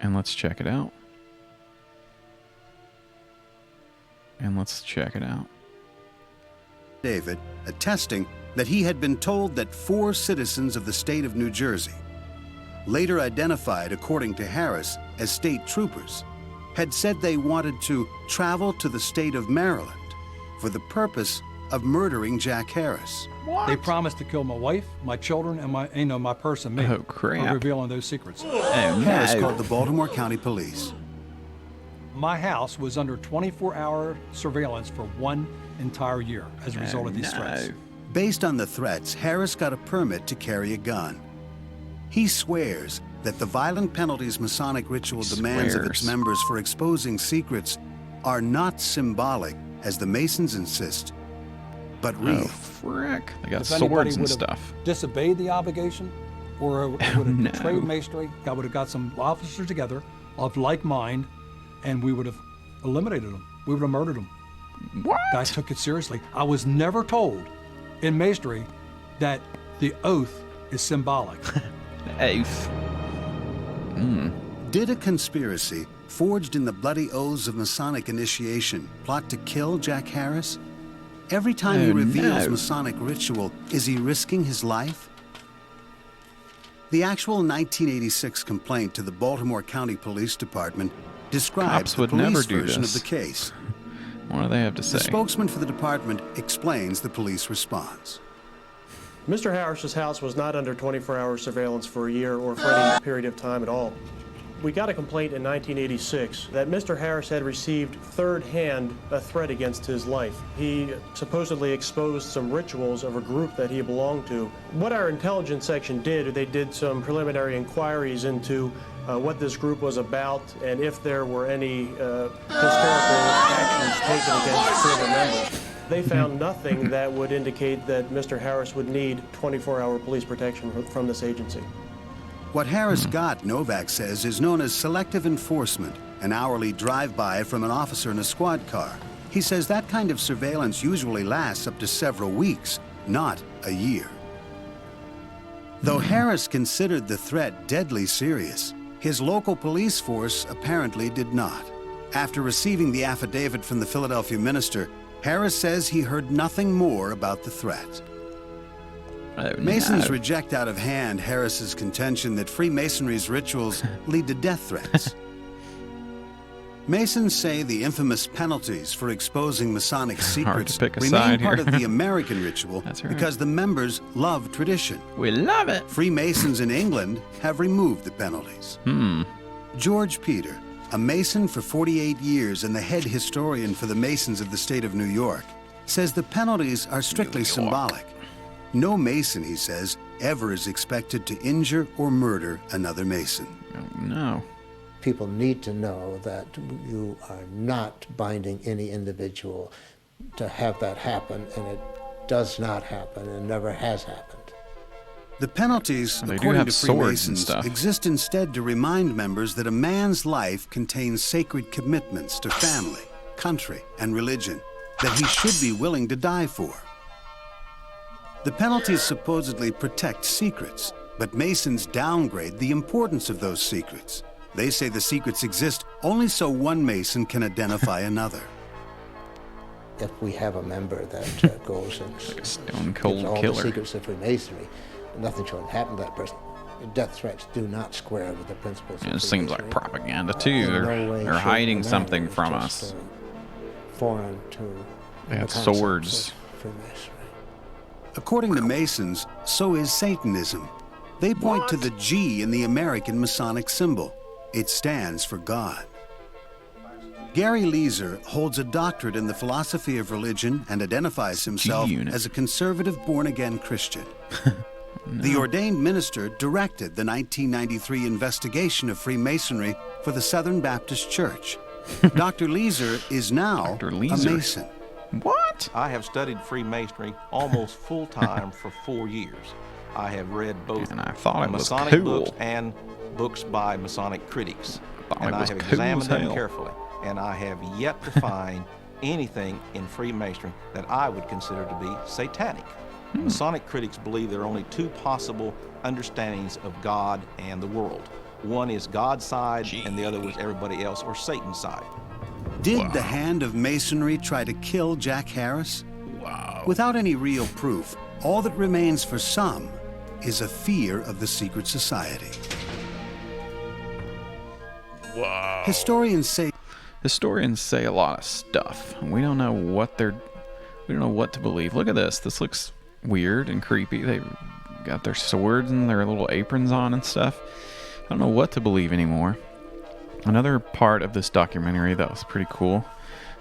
And let's check it out. David, attesting that he had been told that 4 citizens of the state of New Jersey, later identified according to Harris as state troopers, had said they wanted to travel to the state of Maryland for the purpose of murdering Jack Harris. What? They promised to kill my wife, my children, and my person, me. Oh, crap. For revealing those secrets. Harris called the Baltimore County Police. My house was under 24-hour surveillance for 1 entire year as a result of these threats. Based on the threats, Harris got a permit to carry a gun. He swears that the violent penalties Masonic ritual demands of its Swears. members for exposing secrets are not symbolic, as the Masons insist, but real. Oh, frick. They got If anybody swords and would have stuff. disobeyed the obligation or would have no. betrayed Masonry, I would have got some officers together of like mind, and we would have eliminated them. We would have murdered them. What? Guys took it seriously. I was never told in Masonry that the oath is symbolic. Oath. Did a conspiracy forged in the bloody oaths of Masonic initiation plot to kill Jack Harris? Every time he Oh, reveals no. Masonic ritual, is he risking his life? The actual 1986 complaint to the Baltimore County Police Department describes Cops the would police never do version this. of the case. What do they have to say? The spokesman for the department explains the police response. Mr. Harris's house was not under 24-hour surveillance for a year or for any period of time at all. We got a complaint in 1986 that Mr. Harris had received third-hand a threat against his life. He supposedly exposed some rituals of a group that he belonged to. What our intelligence section did, they did some preliminary inquiries into what this group was about and if there were any historical actions taken against former members. They found nothing that would indicate that Mr. Harris would need 24-hour police protection from this agency. What Harris got, Novak says, is known as selective enforcement, an hourly drive-by from an officer in a squad car. He says that kind of surveillance usually lasts up to several weeks, not a year. Though Harris considered the threat deadly serious, his local police force apparently did not. After receiving the affidavit from the Philadelphia minister, Harris says he heard nothing more about the threat. Masons no. reject out of hand Harris's contention that Freemasonry's rituals lead to death threats. Masons say the infamous penalties for exposing Masonic secrets pick a remain side part here. of the American ritual That's right. because the members love tradition. We love it. Freemasons in England have removed the penalties. George Peter, a Mason for 48 years and the head historian for the Masons of the state of New York, says the penalties are strictly symbolic. No Mason, he says, ever is expected to injure or murder another Mason. No. People need to know that you are not binding any individual to have that happen, and it does not happen and never has happened. The penalties, They do according have to swords and Freemasons, stuff. exist instead to remind members that a man's life contains sacred commitments to family, country, and religion that he should be willing to die for. The penalties supposedly protect secrets, but Masons downgrade the importance of those secrets. They say the secrets exist only so one Mason can identify another. If we have a member that goes and Like a stone cold gives all killer. the secrets of Freemasonry, nothing should happen to that person. Death threats do not square with the principles It of seems like Freemasonry. propaganda too. In They're, no way, they're shape, hiding or something manner. from It's us. just, foreign to They the have concepts swords. of Freemasonry. According to Masons, so is Satanism. They point to the G in the American Masonic symbol. It stands for God. Gary Leeser holds a doctorate in the philosophy of religion and identifies himself G-unit. as a conservative born-again Christian. The ordained minister directed the 1993 investigation of Freemasonry for the Southern Baptist Church. Dr. Leeser is now a Mason. What? I have studied Freemasonry almost full-time for 4 years. I have read both And I thought it was Masonic cool. books and books by Masonic critics. thought And it I was have cool examined as them hell. carefully. And I have yet to find anything in Freemasonry that I would consider to be satanic. Masonic critics believe there are only two possible understandings of God and the world. One is God's side, and the other was everybody else, or Satan's side. Did the hand of Masonry try to kill Jack Harris? Wow. Without any real proof, all that remains for some is a fear of the secret society. Wow. Historians say a lot of stuff. We don't know what to believe. Look at this. This looks weird and creepy. They've got their swords and their little aprons on and stuff. I don't know what to believe anymore. Another part of this documentary that was pretty cool,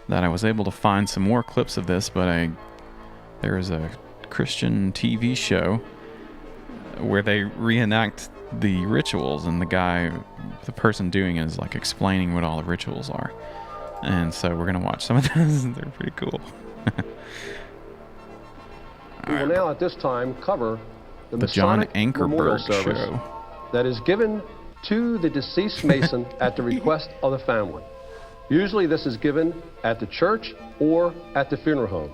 that I was able to find some more clips of this, but there is a Christian TV show where they reenact the rituals, and the person doing it is like explaining what all the rituals are. And so we're gonna watch some of those. They're pretty cool. We will now at this time cover The John Masonic Memorial Ankerberg service Show. that is given to the deceased Mason at the request of the family. Usually this is given at the church or at the funeral home.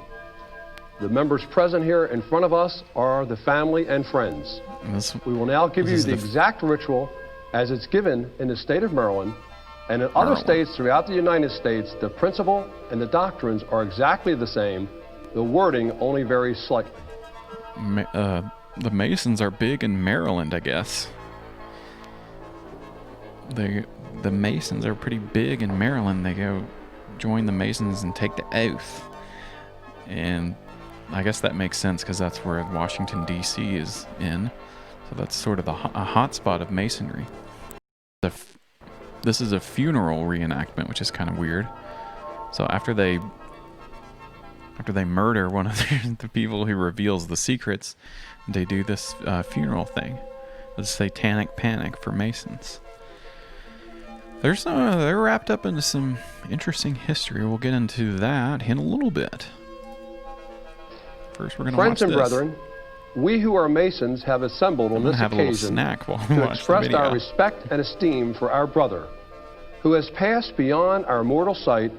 The members present here in front of us are the family and friends. We will now give you the exact ritual as it's given in the state of Maryland, and in other states throughout the United States, the principle and the doctrines are exactly the same. The wording only varies slightly. The Masons are big in Maryland, I guess. The Masons are pretty big in Maryland. They go join the Masons and take the oath. And I guess that makes sense because that's where Washington, D.C. is in. So that's sort of a hot spot of Masonry. This is a funeral reenactment, which is kind of weird. So after they murder one of the people who reveals the secrets, they do this funeral thing. The Satanic Panic for Masons. They're wrapped up into some interesting history. We'll get into that in a little bit. First, we're going to watch Friends and this. brethren, we who are Masons have assembled on this have a little occasion snack while we to watch the express video. our respect and esteem for our brother, who has passed beyond our mortal sight,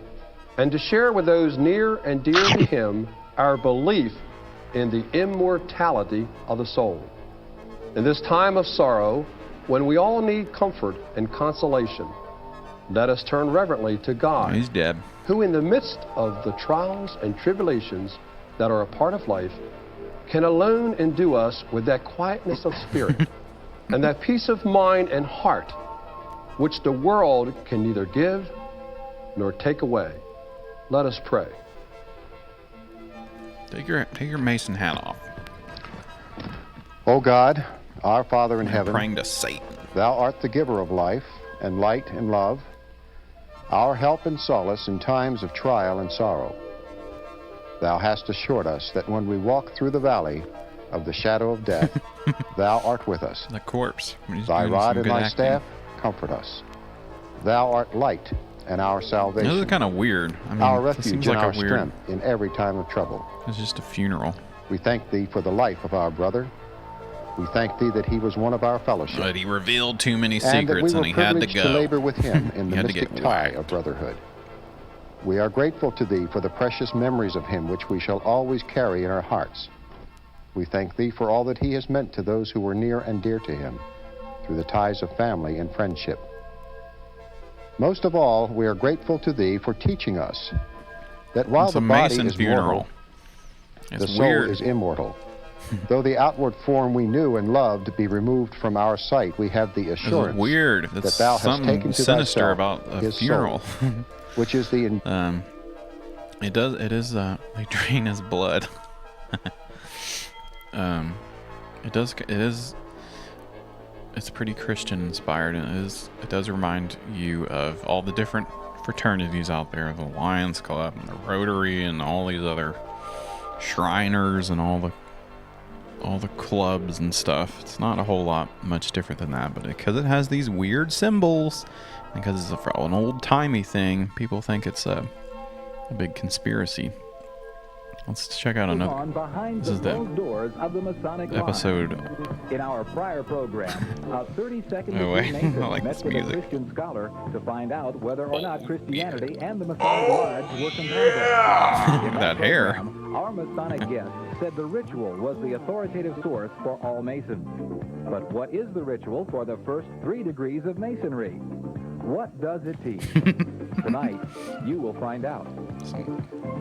and to share with those near and dear to him our belief in the immortality of the soul. In this time of sorrow, when we all need comfort and consolation, let us turn reverently to God, He's dead. who in the midst of the trials and tribulations that are a part of life, can alone endue us with that quietness of spirit and that peace of mind and heart which the world can neither give nor take away. Let us pray. Take your Mason hat off. O God, our Father in heaven, praying to Satan. Thou art the giver of life and light and love, our help and solace in times of trial and sorrow. Thou hast assured us that when we walk through the valley of the shadow of death, Thou art with us. The corpse. Thy rod and thy staff comfort us. Thou art light and our salvation. This is kind of weird. I mean, our this refuge seems and like our a weird. strength in every time of trouble. It's just a funeral. We thank Thee for the life of our brother. We thank Thee that he was one of our fellowship. But he revealed too many and that secrets, we were and he had to privileged go. to labor with him in the He had to mystic get tie of brotherhood. We are grateful to Thee for the precious memories of him which we shall always carry in our hearts. We thank Thee for all that he has meant to those who were near and dear to him through the ties of family and friendship. Most of all, we are grateful to Thee for teaching us that while It's the a body Mason is funeral. mortal, It's the soul weird. is immortal. Though the outward form we knew and loved be removed from our sight, we have the assurance weird. that That's Thou hast something taken to sinister Thyself about a his funeral. soul, which is the It is they drain his blood. It's pretty Christian inspired, and it does remind you of all the different fraternities out there, the Lions Club and the Rotary and all these other Shriners and all the clubs and stuff. It's not a whole lot much different than that, but because it has these weird symbols, and because it's an old-timey thing, people think it's a big conspiracy. Let's check out another. This is the doors of the Masonic episode. In our prior program, a 32nd Oh, wait. degree Mason I like met this with a music. Christian scholar to find out whether or not Christianity and the Masonic Lodge were compatible. Look In at that hair. program, our Masonic guest said the ritual was the authoritative source for all Masons. But what is the ritual for the first 3 degrees of Masonry? What does it teach? Tonight, you will find out.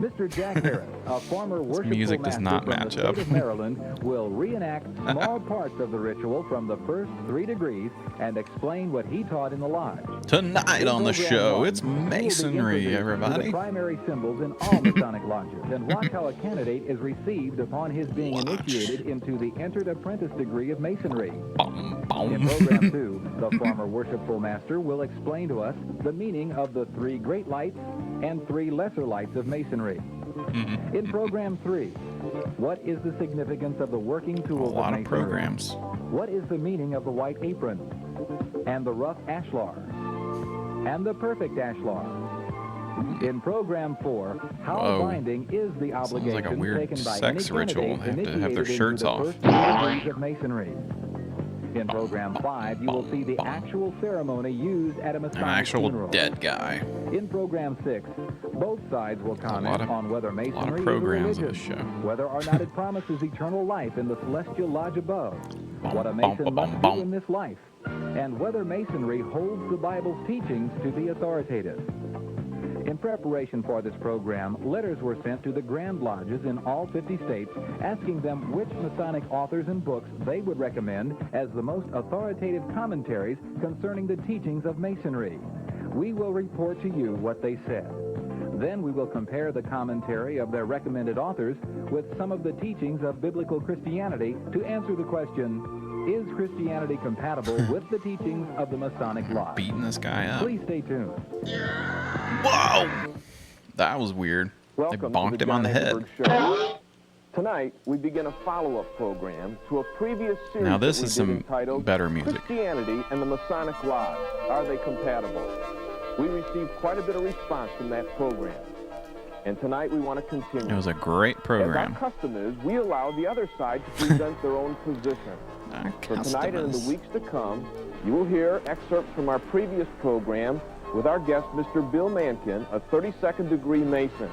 Mr. Jack Harris, a former worshipful music does master not from match the state up. of Maryland, will reenact small parts of the ritual from the first 3 degrees and explain what he taught in the lodge. Tonight on the Program show, 1, it's you will be Masonry, introduced to everybody. the primary symbols in all Masonic lodges, and watch how a candidate is received upon his being initiated into the entered apprentice degree of Masonry. In program 2, the former worshipful master will explain to us the meaning of the 3 great lights and 3 lesser lights of Masonry. In program 3, what is the significance of the working tools A lot of of masonry? programs. What is the meaning of the white apron? And the rough ashlar? And the perfect ashlar? In program 4, how Whoa. binding is the Sounds obligation like a weird taken by sex any ritual. candidate They have to have their initiated shirts into off. the first 3 degrees of masonry? In program 5, you will see the actual ceremony used at a An Masonic actual funeral. dead guy. In program 6, both sides will comment on whether A lot masonry of programs is a of this religion, show. whether or not it promises eternal life in the celestial lodge above, what a mason must do in this life, and whether masonry holds the Bible's teachings to be authoritative. In preparation for this program, letters were sent to the Grand Lodges in all 50 states asking them which Masonic authors and books they would recommend as the most authoritative commentaries concerning the teachings of Masonry. We will report to you what they said. Then we will compare the commentary of their recommended authors with some of the teachings of biblical Christianity to answer the question, is Christianity compatible with the teachings of the Masonic Lodge? Beating this guy up. Please stay tuned. Whoa! That was weird. They Welcome bonked to the him on the John head. Edwards Show. Tonight, we begin a follow-up program to a previous series Now this that we is did some entitled better music. Christianity and the Masonic Lodge, Are They Compatible? We received quite a bit of response from that program. And tonight we want to continue. It was a great program. As our custom is, we allow the other side to present their own position. For tonight and in the weeks to come, you will hear excerpts from our previous program with our guest, Mr. Bill Mankin, a 32nd degree Mason.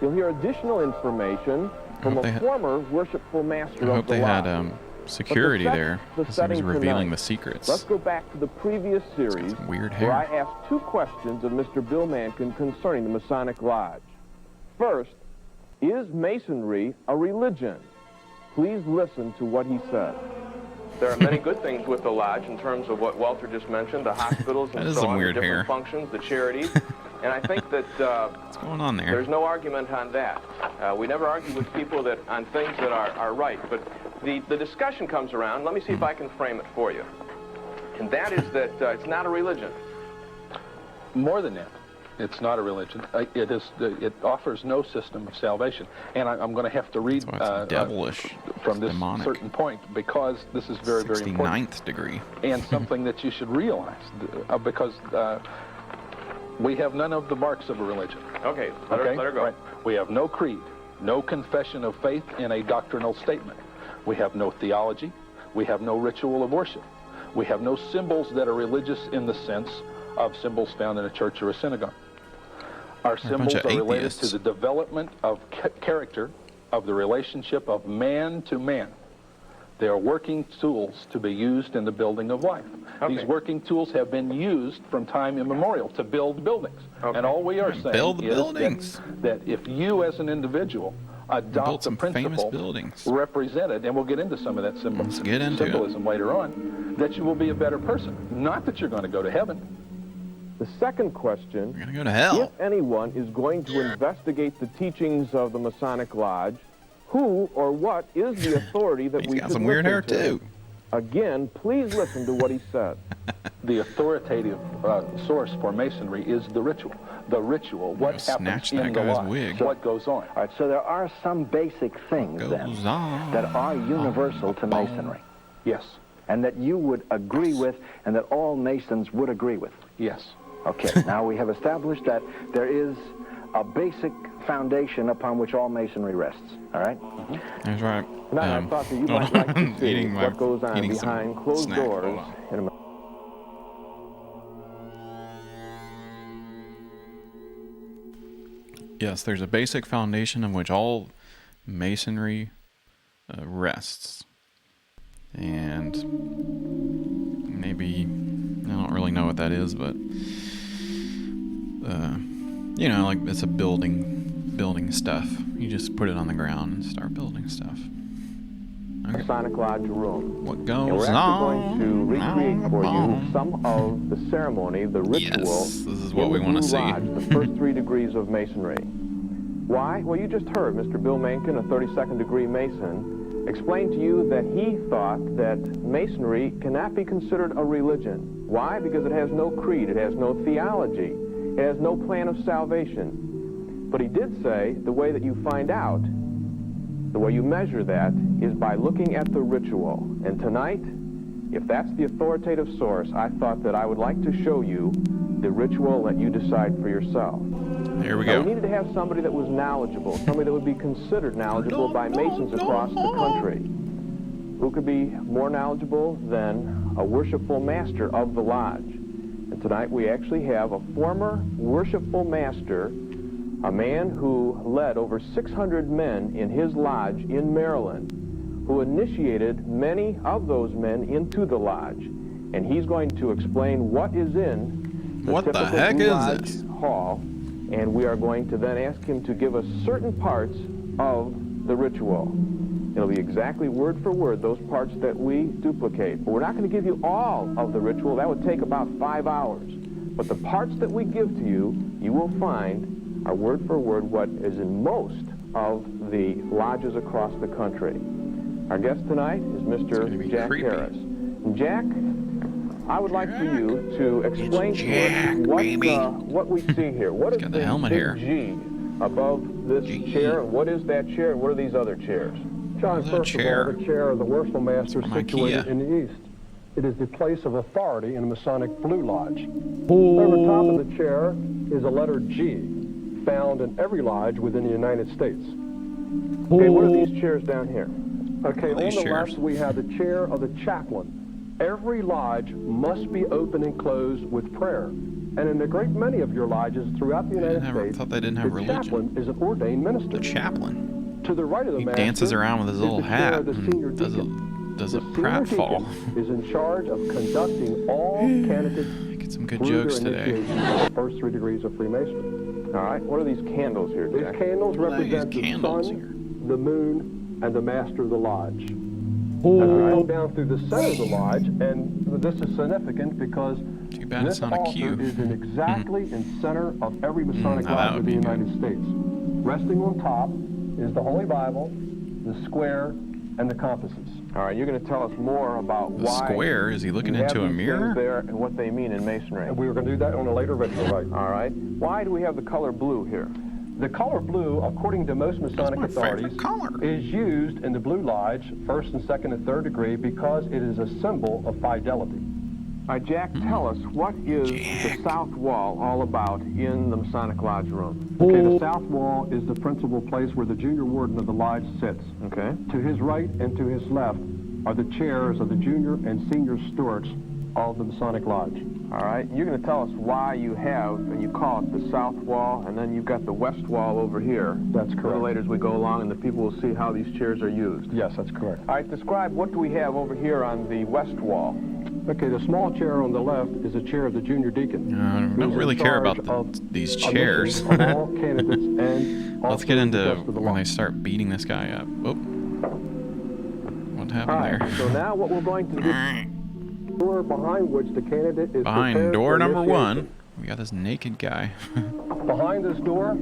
You'll hear additional information from a former worshipful master I of hope the they lodge. had security there, because he was revealing the secrets. Let's go back to the previous series weird where I hair. asked 2 questions of Mr. Bill Mankin concerning the Masonic Lodge. First, is Masonry a religion? Please listen to what he said. There are many good things with the lodge in terms of what Walter just mentioned, the hospitals That and is so some on, the weird different hair. functions, the charities. And I think that What's going on there? there's no argument on that. We never argue with people that on things that are right. But the discussion comes around. Let me see if I can frame it for you. And that is that it's not a religion. More than that, it's not a religion. It offers no system of salvation. And I'm going to have to read devilish. from this demonic. certain point because this is very, very important. 69th degree. And something that you should realize because we have none of the marks of a religion. Okay, let her go. Right. We have no creed, no confession of faith in a doctrinal statement. We have no theology. We have no ritual of worship. We have no symbols that are religious in the sense of symbols found in a church or a synagogue. Our symbols are related to the development of character, of the relationship of man to man. They are working tools to be used in the building of life. Okay. These working tools have been used from time immemorial to build buildings. And all we are saying Build is buildings. that if you as an individual adopt the principle represented, and we'll get into some of that symbolism later on, that you will be a better person. Not that you're going to go to heaven. The second question, You're gonna go to hell. if anyone is going to investigate the teachings of the Masonic Lodge, who or what is the authority that we got should some weird listen hair, to? too. Again, please listen to what he said. The authoritative source for Masonry is the ritual. The ritual, what happens snatched that in the guy's lodge, wig. what goes on. All right, so there are some basic things then that are universal to Masonry. Yes. And that you would agree with and that all Masons would agree with. Yes. Okay, now we have established that there is a basic foundation upon which all Masonry rests, all right? That's right. Now, I thought that you might like to see eating what goes on eating some behind closed snack. Hold doors on. in a Yes, there's a basic foundation on which all Masonry rests. And maybe, I don't really know what that is, but, you know, like it's a building stuff. You just put it on the ground and start building stuff. Okay. Masonic Lodge room. What goes and we're on? actually going to recreate for you some of the ceremony, the ritual. Yes, this is what in we the want to Blue see. Lodge, the first 3 degrees of Masonry. Why? Well, you just heard Mr. Bill Mankin, a 32nd degree Mason, explain to you that he thought that Masonry cannot be considered a religion. Why? Because it has no creed, it has no theology, it has no plan of salvation. But he did say the way that you find out, the way you measure that, is by looking at the ritual. And tonight, if that's the authoritative source, I thought that I would like to show you the ritual that you decide for yourself. There we Now, go. we needed to have somebody that was knowledgeable, somebody that would be considered knowledgeable by Masons across the country. Who could be more knowledgeable than a worshipful master of the lodge? And tonight we actually have a former worshipful master, a man who led over 600 men in his lodge in Maryland, who initiated many of those men into the lodge. And he's going to explain what is in the What the typical heck Blue is Lodge this? hall, and we are going to then ask him to give us certain parts of the ritual. It'll be exactly word for word those parts that we duplicate. But we're not going to give you all of the ritual. That would take about 5 hours. But the parts that we give to you, you will find are word for word what is in most of the lodges across the country. Our guest tonight is Mr. Jack Harris. And Jack, I would like for you to explain to us what we see here. What is got the the helmet big here. G above this chair, and what is that chair, and what are these other chairs? John, There's a first of chair. all, the chair of the worshipful master from situated IKEA. in the east. It is the place of authority in the Masonic Blue Lodge. Over top of the chair is a letter G, found in every lodge within the United States. Okay, what are these chairs down here? Okay, on these the chairs? left we have the chair of the chaplain. Every lodge must be open and closed with prayer. And in a great many of your lodges throughout the United States, thought they didn't have the religion. chaplain is an ordained minister. The chaplain. To the right of the He master dances around with his is little the chair hat of the senior and does deacon. a The pratfall. senior deacon is in charge of conducting all candidates Get some good through jokes their today. initiation of the first 3 degrees of Freemasonry. All right, what are these candles here, These Jack? candles represent the candles sun, the moon, and the master of the lodge. As we go down through the center of the lodge, and this is significant because Too bad this it's not a altar cube. is in exactly in center of every Masonic now that lodge would of the be United States. Resting on top is the Holy Bible, the square, and the compasses. All right, you're going to tell us more about The why square? Is he looking you have into a these mirror? things there and what they mean in Masonry. And we were going to do that on a later ritual, right? All right. Why do we have the color blue here? The color blue, according to most Masonic my favorite authorities, color. is used in the Blue Lodge, 1st and 2nd and 3rd degree, because it is a symbol of fidelity. All right, Jack, tell us, what is the south wall all about in the Masonic Lodge room? Okay, the south wall is the principal place where the junior warden of the lodge sits. Okay. To his right and to his left are the chairs of the junior and senior stewards of the Masonic Lodge. All right, you're going to tell us why you have, and you call it the south wall, and then you've got the west wall over here. That's A little correct. later as we go along, and the people will see how these chairs are used. Yes, that's correct. All right, describe what do we have over here on the west wall? Okay, the small chair on the left is a chair of the junior deacon. I who's don't in really care charge about of these admission chairs. of all candidates and Let's also get the into rest of the when they lodge. start beating this guy up. Oh. What happened All right, there? so now what we're going to do... Door behind which the candidate is Behind prepared door for number initiation. 1, we got this naked guy. Behind this door,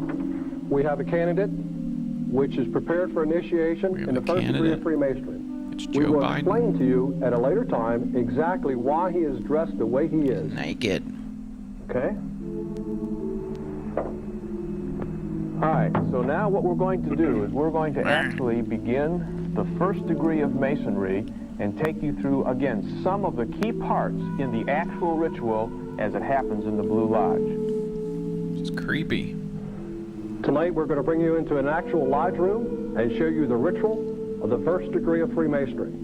we have a candidate which is prepared for initiation in the first degree of Freemasonry. It's We Joe will Biden. explain to you at a later time exactly why he is dressed the way he is. Naked. Okay. All right, so now what we're going to do is we're going to actually begin the first degree of Masonry and take you through, again, some of the key parts in the actual ritual as it happens in the Blue Lodge. It's creepy. Tonight we're going to bring you into an actual lodge room and show you the ritual of the first degree of Freemasonry.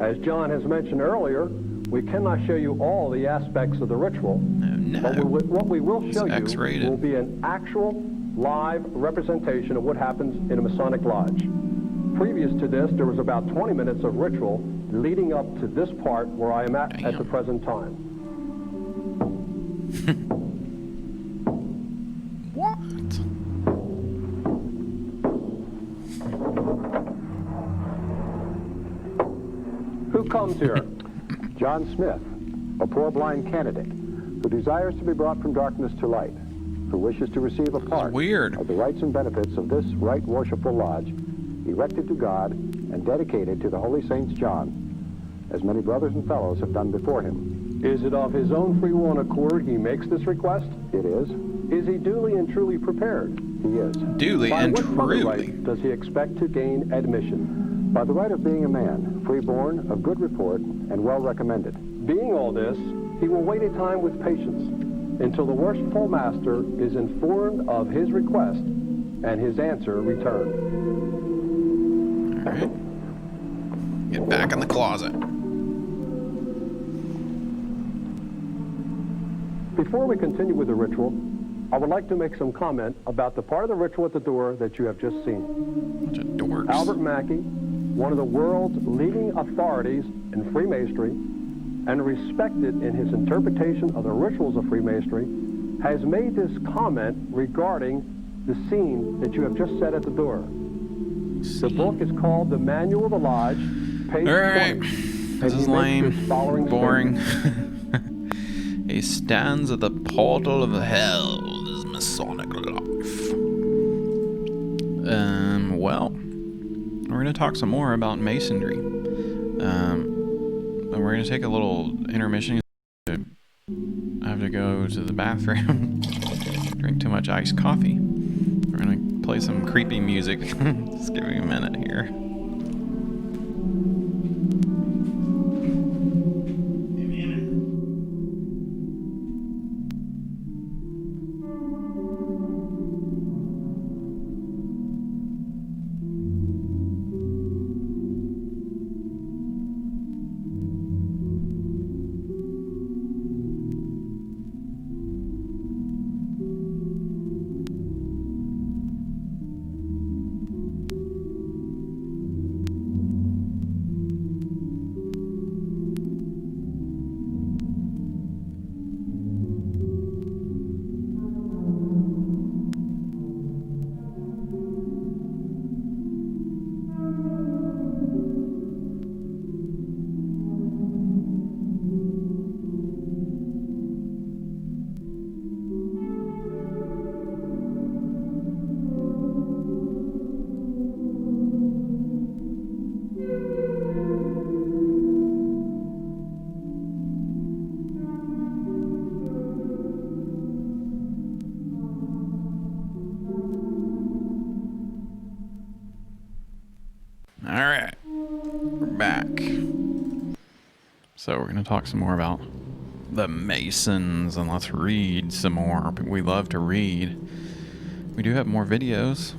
As John has mentioned earlier, we cannot show you all the aspects of the ritual, but what we will show you X-rated. will be an actual live representation of what happens in a Masonic lodge. Previous to this, there was about 20 minutes of ritual leading up to this part where I am at the present time. What? Who comes here? John Smith, a poor blind candidate who desires to be brought from darkness to light, who wishes to receive a part of the rights and benefits of this right worshipful lodge, erected to God and dedicated to the Holy Saints John, as many brothers and fellows have done before him. Is it of his own free will and accord he makes this request? It is. Is he duly and truly prepared? he is. Duly By and what other truly. right does he expect to gain admission? By the right of being a man, freeborn, of good report, and well recommended. Being all this, he will wait a time with patience until the worshipful master is informed of his request and his answer returned. All right. Get back in the closet. Before we continue with the ritual, I would like to make some comment about the part of the ritual at the door that you have just seen. Bunch of dorks. Albert Mackey, one of the world's leading authorities in Freemasonry and respected in his interpretation of the rituals of Freemasonry, has made this comment regarding the scene that you have just said at the door. The book is called The Manual of the Lodge, page 20. This is lame, boring. He stands at the portal of hell, his Masonic life. Well, we're going to talk some more about Masonry. And we're going to take a little intermission. I have to go to the bathroom, drink too much iced coffee. We're going to play some creepy music. Just give me a minute here. Alright, we're back. So we're going to talk some more about the Masons, and let's read some more. We love to read. We do have more videos.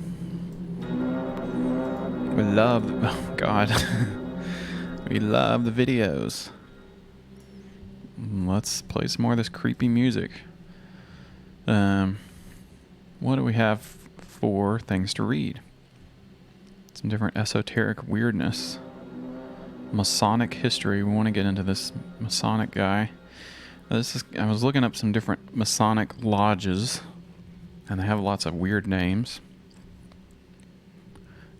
We love, oh God, we love the videos. Let's play some more of this creepy music. What do we have for things to read? Some different esoteric weirdness. Masonic history. We want to get into this Masonic guy. I was looking up some different Masonic lodges, and they have lots of weird names.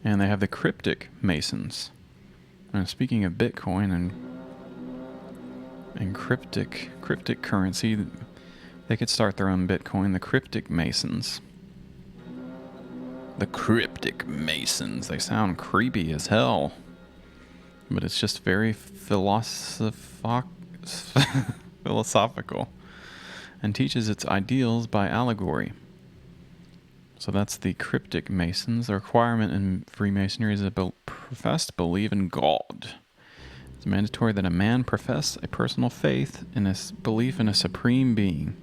And they have the Cryptic Masons. And speaking of Bitcoin and cryptic currency, they could start their own Bitcoin. The Cryptic Masons. The Cryptic Masons. They sound creepy as hell. But it's just very philosophical and teaches its ideals by allegory. So that's the Cryptic Masons. The requirement in Freemasonry is a professed belief in God. It's mandatory that a man profess a personal faith in a belief in a supreme being.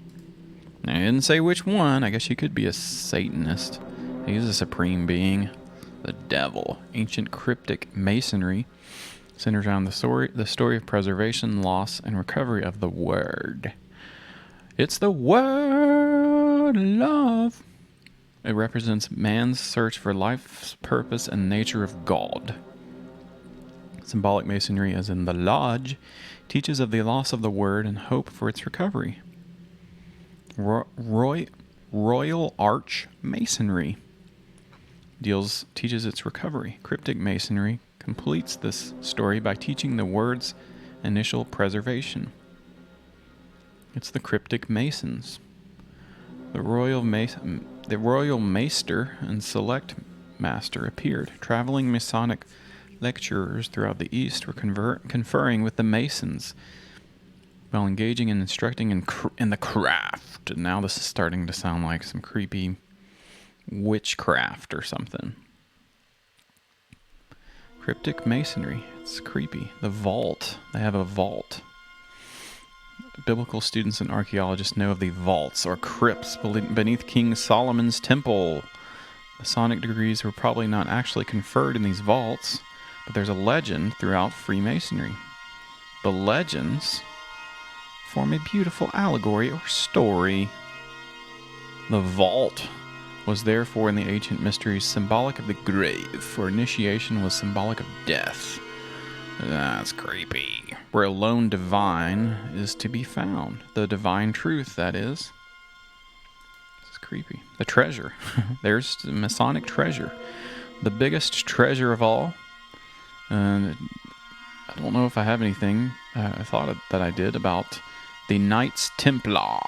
Now, I didn't say which one. I guess you could be a Satanist. He's a supreme being. The devil. Ancient Cryptic Masonry centers around the story of preservation, loss, and recovery of the Word. It's the Word of love. It represents man's search for life's purpose and nature of God. Symbolic Masonry, as in the Lodge, teaches of the loss of the Word and hope for its recovery. Royal Arch Masonry teaches its recovery. Cryptic Masonry completes this story by teaching the Word's initial preservation. It's the Cryptic Masons. The Royal Maester and Select Master appeared. Traveling Masonic lecturers throughout the East were conferring with the Masons while engaging and instructing in the craft. And now this is starting to sound like some creepy witchcraft or something. Cryptic masonry. It's creepy. The vault. They have a vault. Biblical students and archaeologists know of the vaults or crypts beneath King Solomon's temple. Masonic degrees were probably not actually conferred in these vaults, but there's a legend throughout Freemasonry. The legends form a beautiful allegory or story. The vault was therefore in the ancient mysteries symbolic of the grave, for initiation was symbolic of death. That's creepy. Where a lone divine is to be found. The divine truth, that is. This is creepy. The treasure. There's the Masonic treasure. The biggest treasure of all. I don't know if I have anything. I thought that I did about the Knights Templar.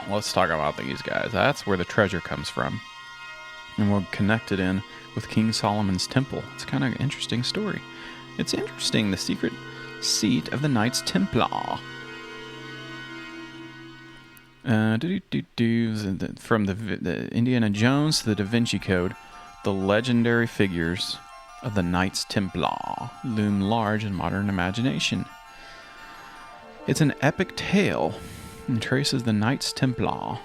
Let's talk about these guys. That's where the treasure comes from. And we're connected in with King Solomon's temple. It's kind of an interesting story. It's interesting, the secret seat of the Knights Templar. From the Indiana Jones to the Da Vinci Code, the legendary figures of the Knights Templar loom large in modern imagination. It's an epic tale and traces the Knights Templar.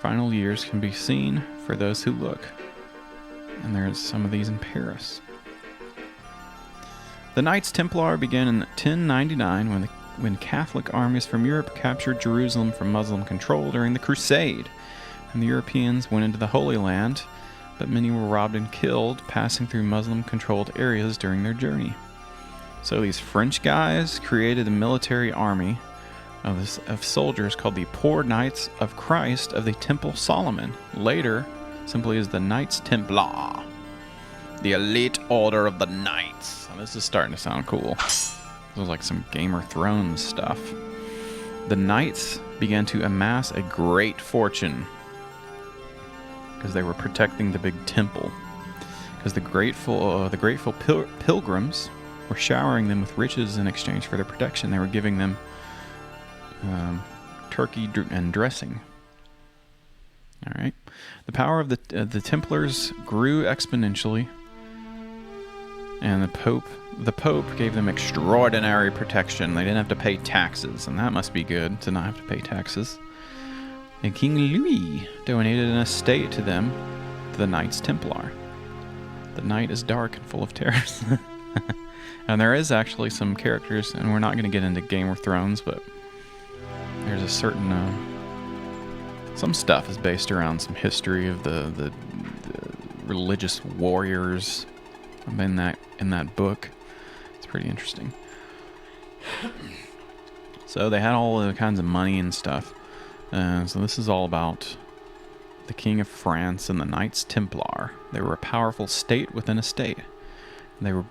Final years can be seen for those who look. And there's some of these in Paris. The Knights Templar began in 1099 when Catholic armies from Europe captured Jerusalem from Muslim control during the Crusade, and the Europeans went into the Holy Land, but many were robbed and killed, passing through Muslim-controlled areas during their journey. So these French guys created a military army of soldiers called the Poor Knights of Christ of the Temple Solomon, later simply as the Knights Templar. The elite order of the Knights. Oh, this is starting to sound cool. This is like some Game of Thrones stuff. The Knights began to amass a great fortune because they were protecting the big temple. Because the grateful pilgrims were showering them with riches in exchange for their protection. They were giving them turkey and dressing. All right. The power of the Templars grew exponentially. And the Pope gave them extraordinary protection. They didn't have to pay taxes, and that must be good to not have to pay taxes. And King Louis donated an estate to them, to the Knights Templar. The night is dark and full of terrors. And there is actually some characters, and we're not going to get into Game of Thrones, but there's a certain some stuff is based around some history of the religious warriors in that book. It's pretty interesting. So they had all the kinds of money and stuff. So this is all about the King of France and the Knights Templar. They were a powerful state within a state. They were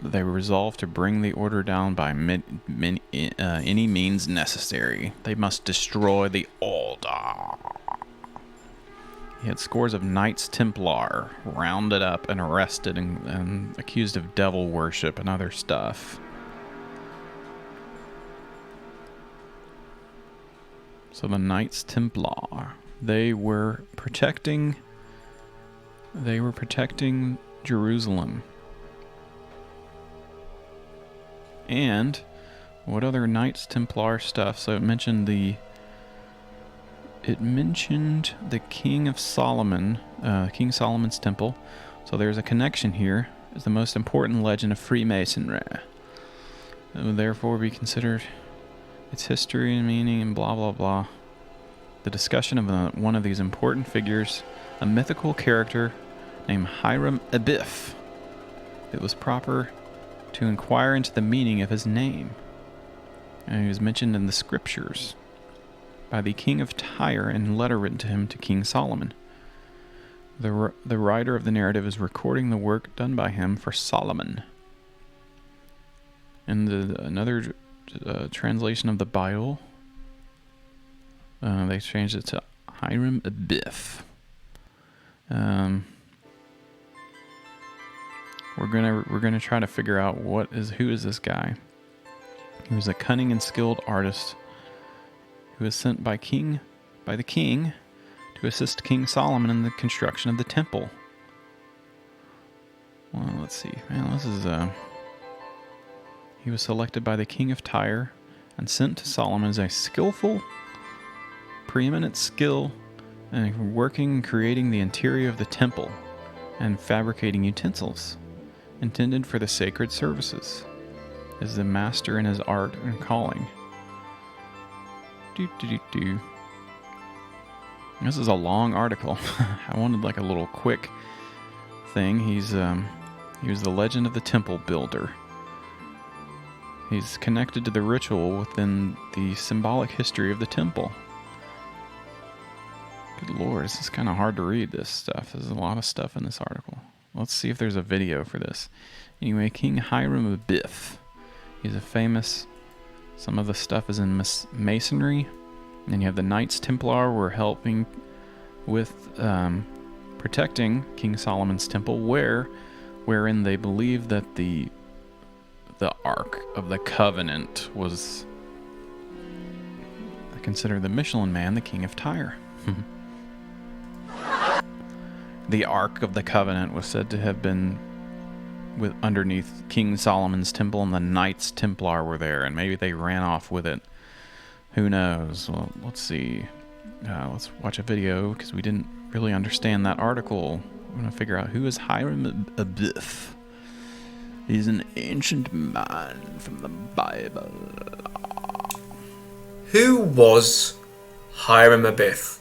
resolved to bring the order down by any means necessary. They must destroy the order. He had scores of Knights Templar rounded up and arrested and accused of devil worship and other stuff. So the Knights Templar, they were protecting Jerusalem. And what other Knights Templar stuff? So it mentioned the King of Solomon, King Solomon's temple. So there's a connection here. It's the most important legend of Freemasonry. It would therefore be considered its history and meaning and blah blah blah. The discussion of one of these important figures, a mythical character named Hiram Abiff. It was proper to inquire into the meaning of his name. And he was mentioned in the scriptures by the king of Tyre in a letter written to him to King Solomon. The writer of the narrative is recording the work done by him for Solomon. And another translation of the Bible, they changed it to Hiram Abiff. We're gonna try to figure out who is this guy. He was a cunning and skilled artist who was sent by the king to to assist King Solomon in the construction of the temple. Well, let's see. Man, this is he was selected by the king of Tyre and sent to Solomon as a skillful, preeminent skill in working and creating the interior of the temple and fabricating utensils intended for the sacred services. Is the master in his art and calling. This is a long article. I wanted like a little quick thing. He was the legend of the temple builder. He's connected to the ritual within the symbolic history of the temple. Good Lord, this is kind of hard to read, this stuff. There's a lot of stuff in this article. Let's see if there's a video for this. Anyway, King Hiram Abiff. He's a famous... Some of the stuff is in masonry. And then you have the Knights Templar were helping with protecting King Solomon's temple, wherein they believe that the Ark of the Covenant was considered the Michelin Man, the King of Tyre. The Ark of the Covenant was said to have been underneath King Solomon's temple, and the Knights Templar were there, and maybe they ran off with it. Who knows? Well, let's see. Let's watch a video, because we didn't really understand that article. We're going to figure out who is Hiram Abiff. He's an ancient man from the Bible. Who was Hiram Abiff?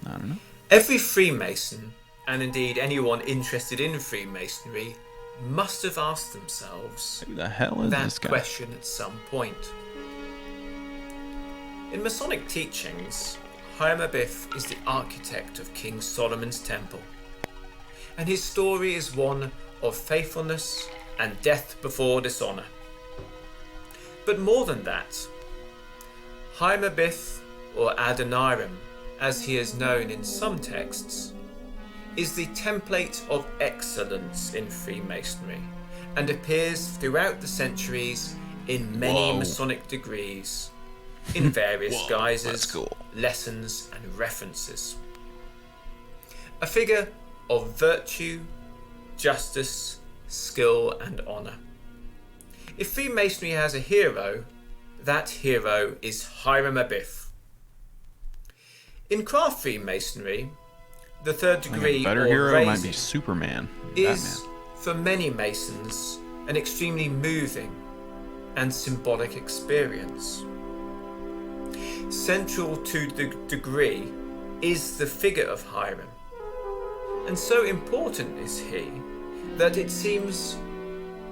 I don't know. Every Freemason, and indeed anyone interested in Freemasonry, must have asked themselves who the hell is that this guy? Question at some point. In Masonic teachings, Hiram Abiff is the architect of King Solomon's temple, and his story is one of faithfulness and death before dishonor. But more than that, Hiram Abiff, or Adoniram, as he is known in some texts, is the template of excellence in Freemasonry and appears throughout the centuries in many Masonic degrees, in various guises, lessons and references. A figure of virtue, justice, skill and honour. If Freemasonry has a hero, that hero is Hiram Abiff. In craft Freemasonry, the third degree, a better or hero raising, might be Superman. is Batman. for many Masons an extremely moving and symbolic experience. Central to the degree is the figure of Hiram, and so important is he that it seems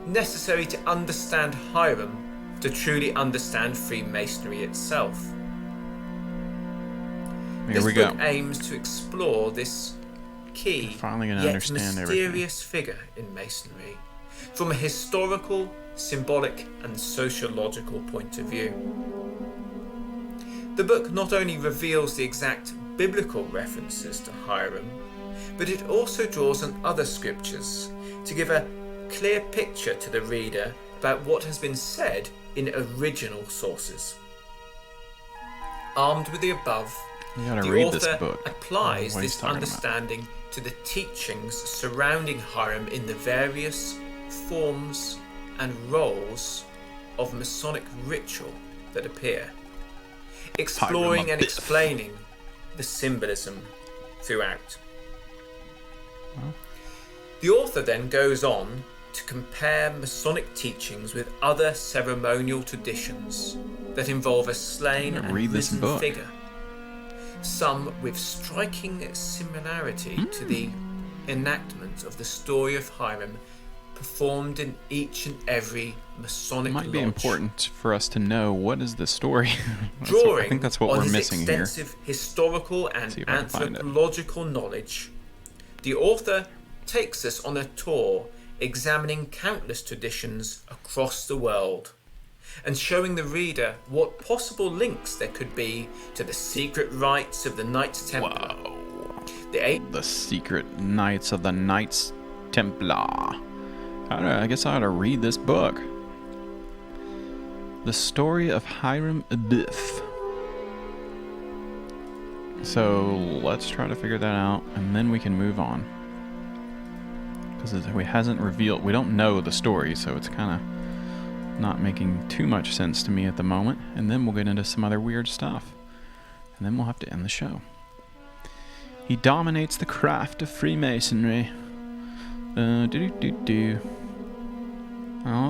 necessary to understand Hiram to truly understand Freemasonry itself. Here we This go. book aims to explore this key Finally gonna yet understand mysterious figure in Masonry from a historical, symbolic and sociological point of view. The book not only reveals the exact biblical references to Hiram, but it also draws on other scriptures to give a clear picture to the reader about what has been said in original sources. Armed with the above, You gotta the read this author book. applies What he's this talking about. understanding to the teachings surrounding Hiram in the various forms and roles of Masonic ritual that appear, exploring and explaining the symbolism throughout. The author then goes on to compare Masonic teachings with other ceremonial traditions that involve a slain and read this risen book. figure, some with striking similarity to the enactment of the story of Hiram performed in each and every Masonic It might be lodge. important for us to know what is the story. I Drawing think that's what on we're his missing here. extensive historical and See if I can find it. anthropological knowledge, the author takes us on a tour examining countless traditions across the world and showing the reader what possible links there could be to the secret rites of the Knights Templar. The secret Knights of the Knights Templar. I guess I ought to read this book. The story of Hiram Abiff. So let's try to figure that out, and then we can move on. Because it hasn't revealed, we don't know the story, so it's kind of not making too much sense to me at the moment. And then we'll get into some other weird stuff. And then we'll have to end the show. He dominates the craft of Freemasonry. All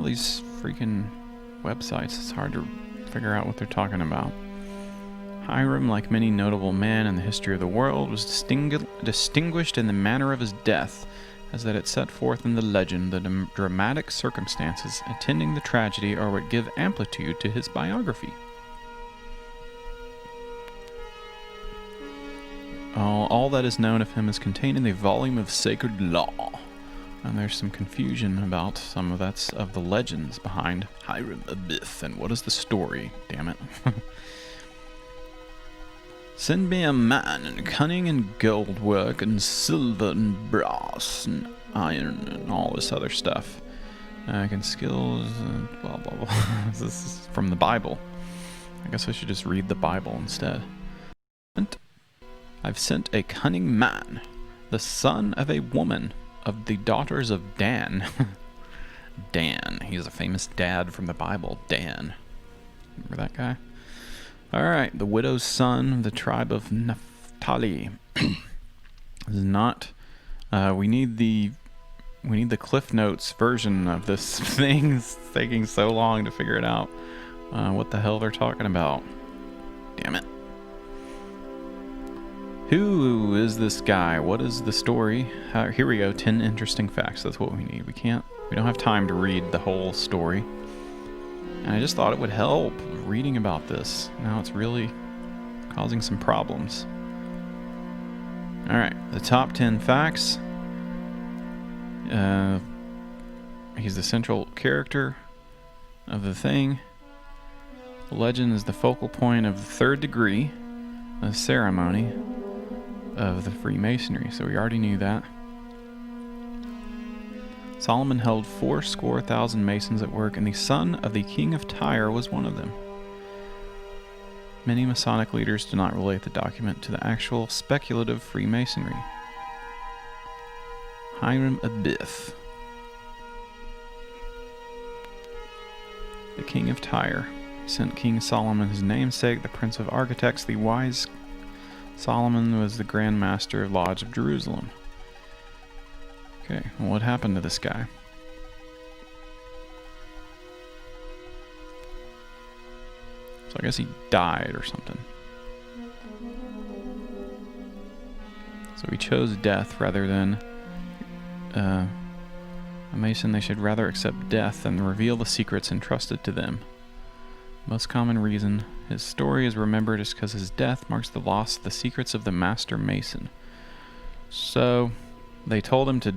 these freaking websites, it's hard to figure out what they're talking about. Hiram, like many notable men in the history of the world, was distinguished in the manner of his death, as that it set forth in the legend. The dramatic circumstances attending the tragedy are what give amplitude to his biography. All that is known of him is contained in the volume of Sacred Law. And there's some confusion about some of the legends behind Hiram Abiff and what is the story, damn it. Send me a man in cunning and gold work and silver and brass and iron and all this other stuff. I can skills blah blah blah. This is from the Bible. I guess I should just read the Bible instead. I've sent a cunning man, the son of a woman of the daughters of Dan. Dan. He's a famous dad from the Bible. Dan. Remember that guy? Alright, the widow's son of the tribe of Naphtali. This is not... we need the Cliff Notes version of this thing. It's taking so long to figure it out. What the hell they're talking about. Damn it. Who is this guy? What is the story? Here we go, 10 interesting facts. That's what we need. We don't have time to read the whole story. And I just thought it would help reading about this. Now it's really causing some problems. Alright, the top 10 facts. He's the central character of the thing. The legend is the focal point of the third degree, the ceremony of the Freemasonry. So we already knew that. Solomon held 80,000 Masons at work, and the son of the king of Tyre was one of them. Many Masonic leaders do not relate the document to the actual speculative Freemasonry. Hiram Abiff, the king of Tyre, sent King Solomon his namesake, the prince of architects, the wise Solomon was the Grand Master of Lodge of Jerusalem. Okay, well, what happened to this guy? So I guess he died or something. So he chose death rather than a Mason. They should rather accept death than reveal the secrets entrusted to them. Most common reason his story is remembered is because his death marks the loss of the secrets of the Master Mason. So they told him to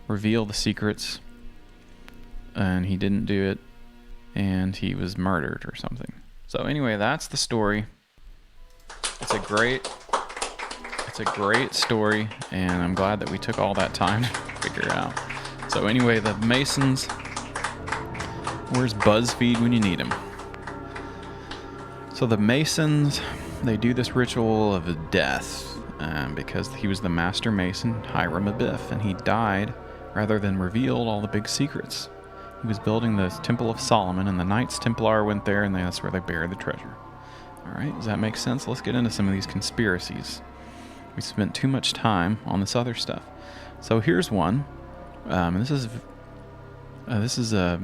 reveal the secrets, and he didn't do it, and he was murdered or something. So anyway, that's the story. It's a great story, and I'm glad that we took all that time to figure it out. So anyway, the Masons, where's BuzzFeed when you need him? So the Masons, they do this ritual of death because he was the Master Mason, Hiram Abiff, and he died rather than revealed all the big secrets. He was building the Temple of Solomon, and the Knights Templar went there, and that's where they buried the treasure. Alright, does that make sense? Let's get into some of these conspiracies. We spent too much time on this other stuff. So here's one. This is a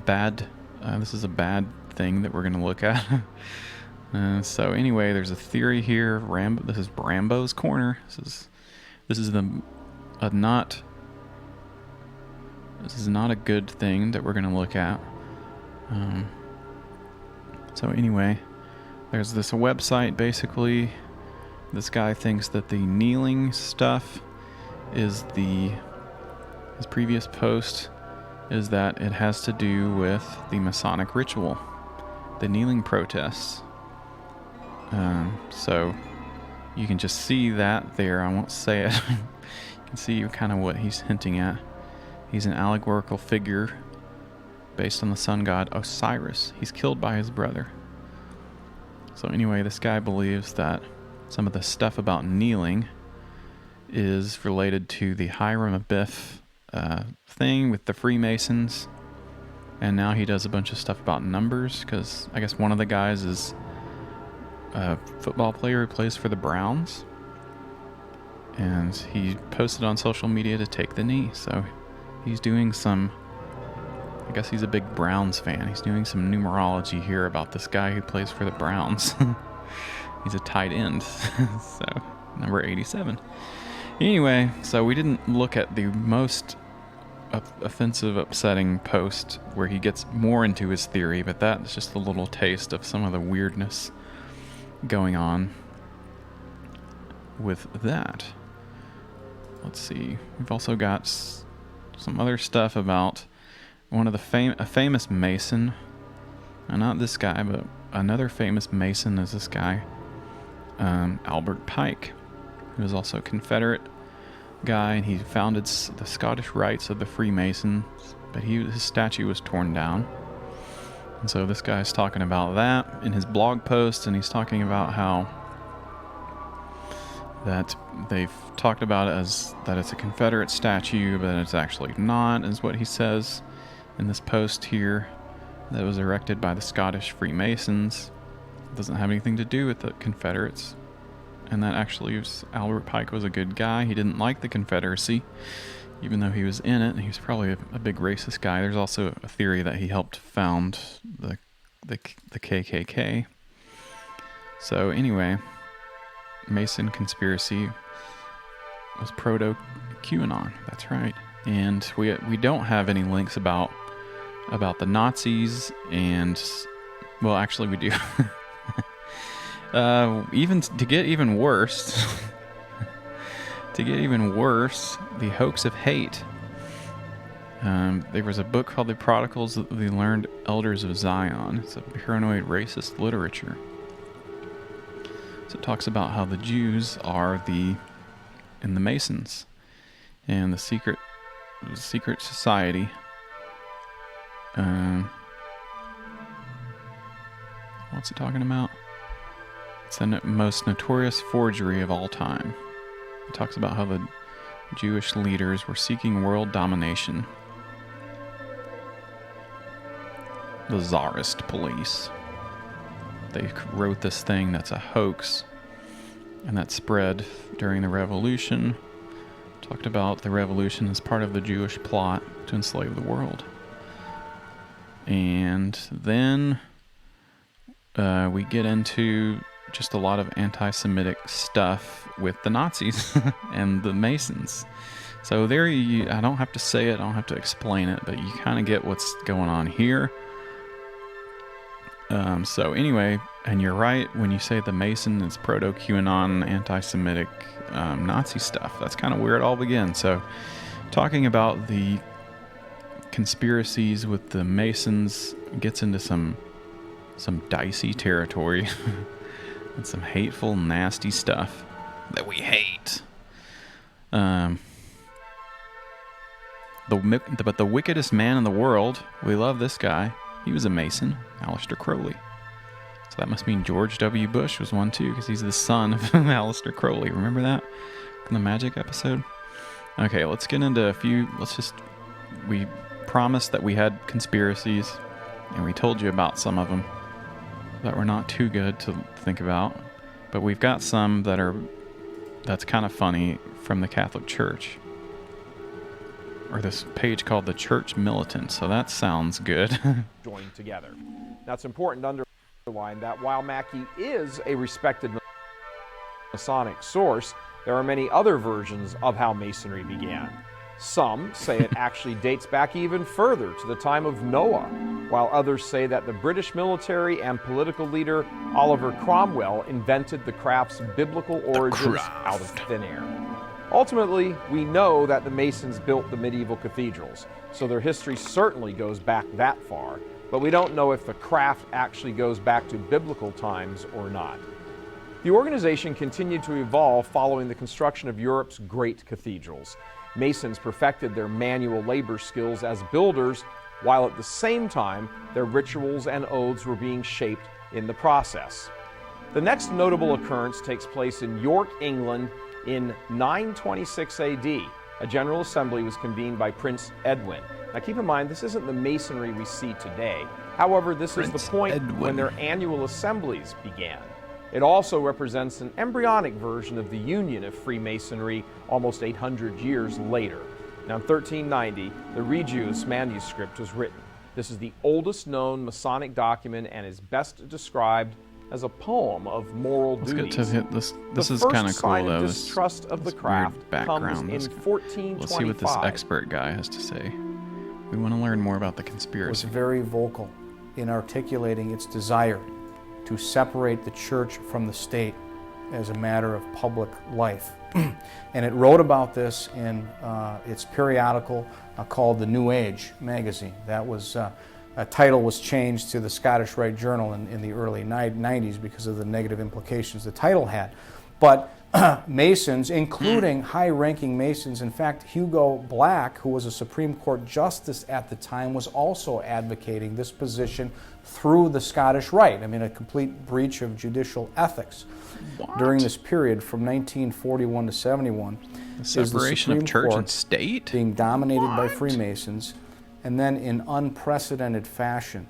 bad thing that we're going to look at. So anyway, there's a theory here. This is Rambo's Corner. This is not a good thing that we're going to look at. So anyway, there's this website. Basically, this guy thinks that the kneeling stuff is his previous post is that it has to do with the Masonic ritual, the kneeling protests. So you can just see that there. I won't say it. You can see kind of what he's hinting at. He's an allegorical figure based on the sun god Osiris. He's killed by his brother. So anyway, this guy believes that some of the stuff about kneeling is related to the Hiram Abiff thing with the Freemasons. And now he does a bunch of stuff about numbers, because I guess one of the guys is a football player who plays for the Browns. And he posted on social media to take the knee. So he's doing some, I guess he's a big Browns fan. He's doing some numerology here about this guy who plays for the Browns. He's a tight end. So, number 87. Anyway, so we didn't look at the most offensive, upsetting post where he gets more into his theory, but that's just a little taste of some of the weirdness going on with that. Let's see. We've also got some other stuff about one of the a famous Mason. Not this guy, but another famous Mason is this guy, Albert Pike, who was also a Confederate guy, and he founded the Scottish Rites of the Freemasons, but his statue was torn down. And so this guy's talking about that in his blog post, and he's talking about how that they've talked about it as that it's a Confederate statue, but it's actually not, is what he says in this post here, that was erected by the Scottish Freemasons. It doesn't have anything to do with the Confederates. And that actually was, Albert Pike was a good guy. He didn't like the Confederacy, even though he was in it. He was probably a big racist guy. There's also a theory that he helped found the KKK. So anyway, Mason conspiracy was proto-QAnon. That's right. And we don't have any links about the Nazis, and well, actually we do. Even to get even worse, the Hoax of Hate. There was a book called The Prodigals of the Learned Elders of Zion. It's a paranoid racist literature. So it talks about how the Jews are in the Masons and the secret society. What's it talking about? It's the most notorious forgery of all time. It talks about how the Jewish leaders were seeking world domination. The Tsarist police. They wrote this thing that's a hoax, and that spread during the revolution. Talked about the revolution as part of the Jewish plot to enslave the world. And then we get into just a lot of anti-Semitic stuff with the Nazis and the Masons. So there I don't have to say it, I don't have to explain it, but you kind of get what's going on here. So anyway, and you're right when you say the Mason is proto-QAnon, anti-Semitic Nazi stuff. That's kind of where it all begins. So talking about the conspiracies with the Masons gets into some dicey territory and some hateful, nasty stuff that we hate. But the wickedest man in the world, we love this guy. He was a Mason, Aleister Crowley. So that must mean George W. Bush was one too, because he's the son of Aleister Crowley. Remember that from the Magic episode? Okay, let's get into a few. We promised that we had conspiracies, and we told you about some of them that were not too good to think about, but we've got some that's kind of funny from the Catholic Church, or this page called the Church Militant, so that sounds good. Joined together. Now it's important to underline that while Mackey is a respected Masonic source, there are many other versions of how Masonry began. Some say it actually dates back even further to the time of Noah, while others say that the British military and political leader Oliver Cromwell invented the craft's biblical origins out of thin air. Ultimately, we know that the Masons built the medieval cathedrals, so their history certainly goes back that far, but we don't know if the craft actually goes back to biblical times or not. The organization continued to evolve following the construction of Europe's great cathedrals. Masons perfected their manual labor skills as builders, while at the same time their rituals and oaths were being shaped in the process. The next notable occurrence takes place in York, England in 926 AD. A General Assembly was convened by Prince Edwin. Now keep in mind, this isn't the Masonry we see today. However, this is the point when their annual assemblies began. It also represents an embryonic version of the Union of Freemasonry almost 800 years later. Now in 1390, the Regius manuscript was written. This is the oldest known Masonic document and is best described as a poem of moral duties. Let's get to hit this. This is kind of cool, though. This distrust of the craft comes in 1425. Let's see what this expert guy has to say. We want to learn more about the conspiracy. Was very vocal in articulating its desire to separate the church from the state as a matter of public life. And it wrote about this in its periodical called The New Age magazine. That was a title was changed to the Scottish Rite Journal in the early 90s because of the negative implications the title had. But Masons, including high-ranking Masons, in fact, Hugo Black, who was a Supreme Court justice at the time, was also advocating this position through the Scottish Rite. I mean, a complete breach of judicial ethics. During this period, from 1941 to 71, the separation of church and state being dominated by Freemasons, and then in unprecedented fashion,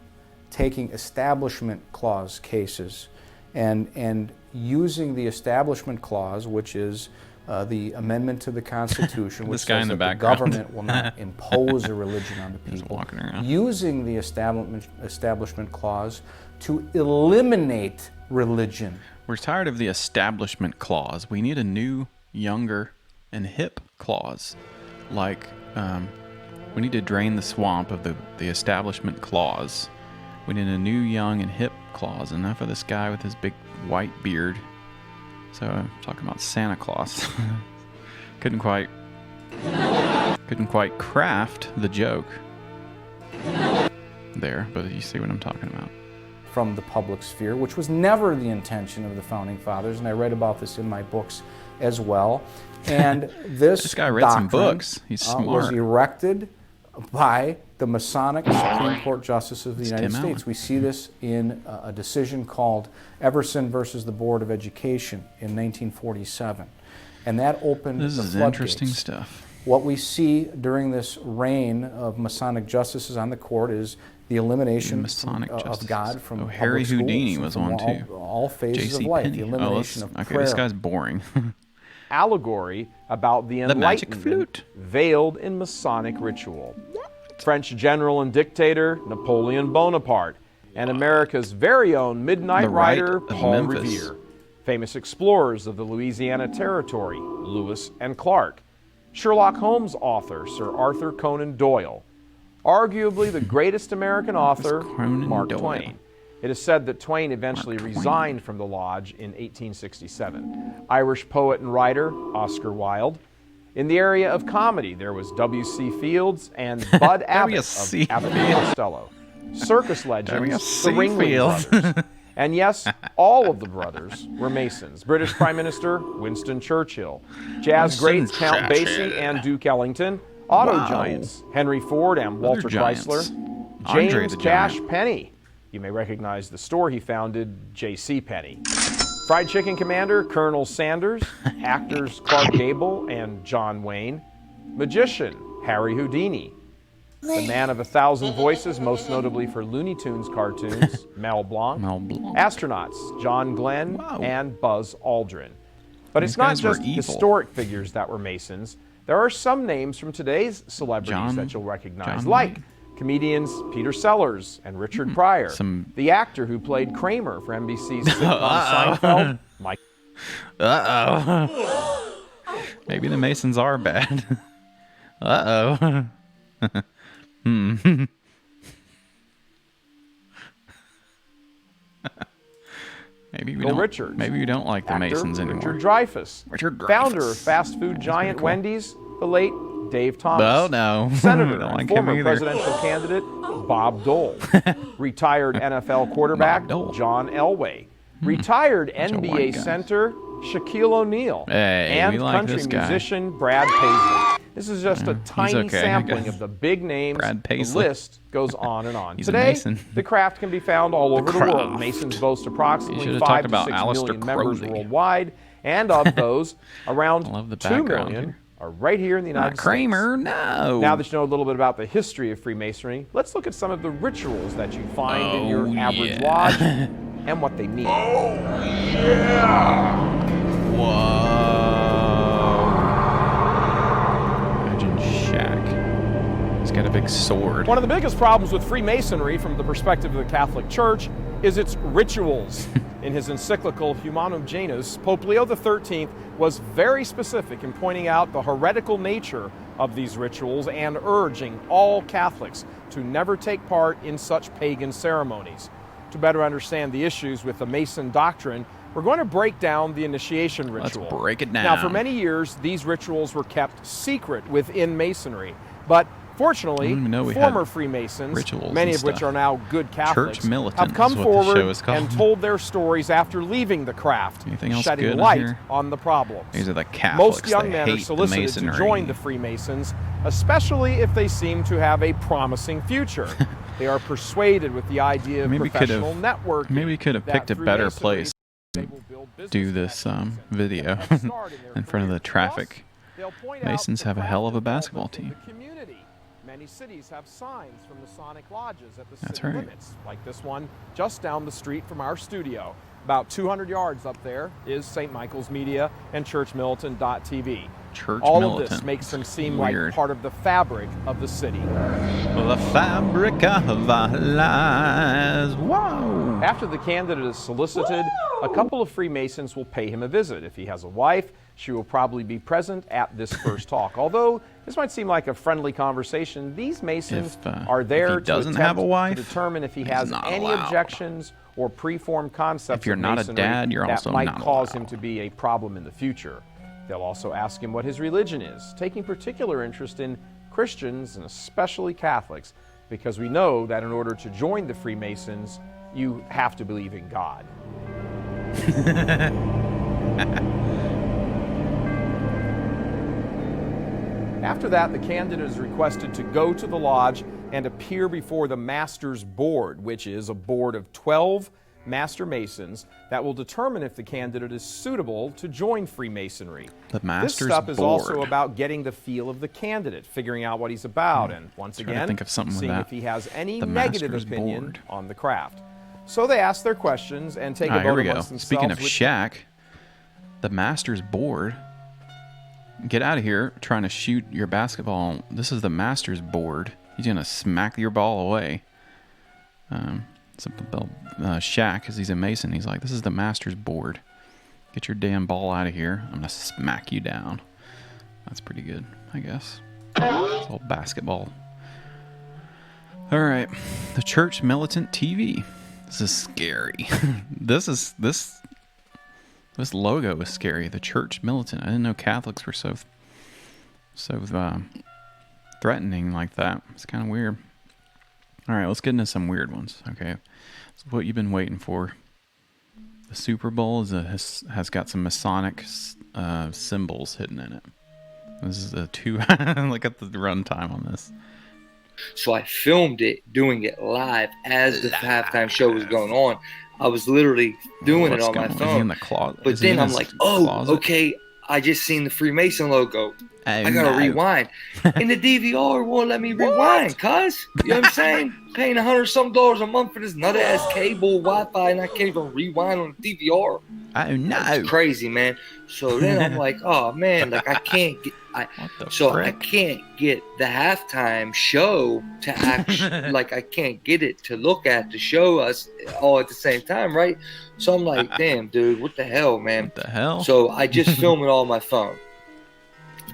taking Establishment Clause cases and using the Establishment Clause, which is the amendment to the Constitution, which says that the government will not impose a religion on the people, using the Establishment Clause to eliminate religion. We're tired of the Establishment Clause. We need a new, younger, and hip clause. Like, we need to drain the swamp of the Establishment Clause. We need a new, young, and hip clause. Enough of this guy with his big white beard. So I'm talking about Santa Claus. couldn't quite craft the joke there, but you see what I'm talking about. From the public sphere, which was never the intention of the Founding Fathers, and I write about this in my books as well. And this guy read some books. He's smart. Was erected by the Masonic Supreme Court Justices of the United States. We see this in a decision called Everson versus the Board of Education in 1947. And that opened the floodgates. This is interesting stuff. What we see during this reign of Masonic justices on the court is the elimination of God from Harry Houdini was one too. All phases of life. The elimination of prayer. This guy's boring. Allegory about the Enlightenment veiled in Masonic ritual. French general and dictator Napoleon Bonaparte, and America's very own Midnight Rider Paul Revere. Famous explorers of the Louisiana Territory, Lewis and Clark. Sherlock Holmes author Sir Arthur Conan Doyle. Arguably the greatest American author, Mark Twain. It is said that Twain eventually resigned from the lodge in 1867. Irish poet and writer Oscar Wilde. In the area of comedy, there was W.C. Fields and Bud Abbott of Abbott and Costello. Circus legends, the Ringling Brothers. And yes, all of the brothers were Masons. British Prime Minister Winston Churchill. Jazz greats Count Basie and Duke Ellington. Auto giants Henry Ford and Walter Chrysler. James Cash Penny. You may recognize the store he founded, J.C. Penney. Fried Chicken Commander Colonel Sanders. Actors Clark Gable and John Wayne. Magician Harry Houdini. The man of 1,000 voices, most notably for Looney Tunes cartoons, Mel Blanc. Astronauts John Glenn and Buzz Aldrin. But it's not just historic figures that were Masons. There are some names from today's celebrities that you'll recognize, like comedians Peter Sellers and Richard Pryor, the actor who played Kramer for NBC's sitcom Seinfeld, Mike. Maybe the Masons are bad. Maybe we don't. Maybe we don't like the Masons anymore. Richard Dreyfuss, founder of fast food giant Wendy's, the late Dave Thomas. Oh no, Senator and former presidential candidate Bob Dole, retired NFL quarterback John Elway, retired NBA center Shaquille O'Neal, Hey, and we like country this guy. musician Brad Paisley. This is just a tiny okay, I sampling guess. of the big names. Brad The Paisley. list goes on and on. He's a Today, Mason. the craft can be found all over the world. Craft. Masons boast You approximately should've 5 talked to about 6 Aleister million members Crowley. worldwide, and of those, around love the 2 background million here. are right here in the United Kramer, States. no. Now that you know a little bit about the history of Freemasonry, let's look at some of the rituals that you find in your average lodge and what they mean. Whoa. Imagine Shaq. He's got a big sword. One of the biggest problems with Freemasonry from the perspective of the Catholic Church is its rituals. In his encyclical Humanum Janus, Pope Leo XIII was very specific in pointing out the heretical nature of these rituals and urging all Catholics to never take part in such pagan ceremonies. To better understand the issues with the Mason doctrine, we're going to break down the initiation ritual. Let's break it down. Now, for many years, these rituals were kept secret within Masonry, but fortunately, I didn't even know we former had Freemasons, rituals many and of which stuff. are now good Catholics, Church militant have come is what the forward show is called. and told their stories after leaving the craft, Anything else shedding good in light here? on the problems. These are the Catholics. Most young They men are hate the solicited to Masonry. join the Freemasons, especially if they seem to have a promising future. They are persuaded with the idea of Maybe professional networking. Maybe we could have that picked a through better Masonry, place to do this video in front of the traffic. Masons have a hell of a basketball team. Many cities have signs from the Masonic lodges at the That's city right. limits, like this one just down the street from our studio. About 200 yards up there is St. Michael's Media and ChurchMilitant.tv. Church All Militant. of this makes them seem Weird. like part of the fabric of the city. The fabric of our lives. Whoa! After the candidate is solicited, a couple of Freemasons will pay him a visit. If he has a wife, she will probably be present at this first talk. Although this might seem like a friendly conversation, these Masons are there if he doesn't to have a attempt wife, to determine if he he's has not any allowed. objections or preformed concepts If you're of not a Masonry dad, you're that also might not cause him to be a problem in the future. They'll also ask him what his religion is, taking particular interest in Christians and especially Catholics, because we know that in order to join the Freemasons, you have to believe in God. After that, the candidate is requested to go to the lodge and appear before the Master's Board, which is a board of 12 Master Masons that will determine if the candidate is suitable to join Freemasonry. The This Master's stuff is Board. also about getting the feel of the candidate, figuring out what he's about, and once Trying to again, think of something with seeing that. if he has any The negative Master's opinion Board. on the craft. So they ask their questions and take a Here vote we go. amongst themselves. Speaking of which- Shaq, the Master's Board. Get out of here trying to shoot your basketball. This is the Master's Board. He's going to smack your ball away. Shaq, because he's a Mason, he's like, this is the Master's Board. Get your damn ball out of here. I'm going to smack you down. That's pretty good, I guess. It's all basketball. All right. The Church Militant TV. This is scary. This logo is scary. The Church Militant. I didn't know Catholics were so threatening like that. It's kind of weird. All right, let's get into some weird ones. Okay, so what you've been waiting for. The Super Bowl has got some Masonic symbols hidden in it. This is a 2. Look at the runtime on this. So I filmed it, doing it live as the halftime show was going on. I was literally doing it on my phone. In the closet? But Is he then in I'm his like, oh, closet? okay, I just seen the Freemason logo. I gotta no. rewind. And the DVR won't let me rewind, cuz. You know what I'm saying? Paying $100-some a month for this nut-ass cable Wi-Fi, and I can't even rewind on the DVR. Oh, no. It's crazy, man. So then I'm like, oh, man, like I can't get... I can't get the halftime show to actually... like, I can't get it to look at to show us all at the same time, right? So I'm like, damn, dude, what the hell, man? What the hell? So I just film it all on my phone.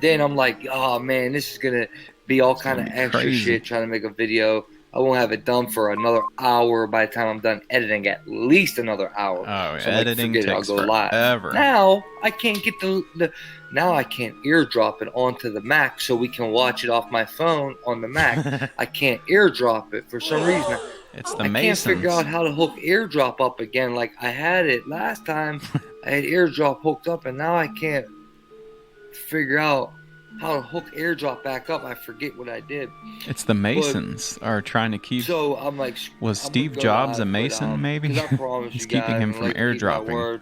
Then I'm like, oh man, this is gonna be all kind of extra crazy. shit trying to make a video. I won't have it done for another hour by the time I'm done editing, at least another hour. Oh, yeah. So I'm like, Editing forget it, takes I'll go live. forever. Now I can't get now I can't airdrop it onto the Mac so we can watch it off my phone on the Mac. I can't airdrop it for some reason. It's the I Masons. can't figure out how to hook airdrop up again like I had it last time, I had AirDrop hooked up, and now I can't figure out how to hook AirDrop back up. I forget what I did. It's the Masons are trying to keep. So I'm like, was Steve Jobs a Mason? Maybe he's keeping him from airdropping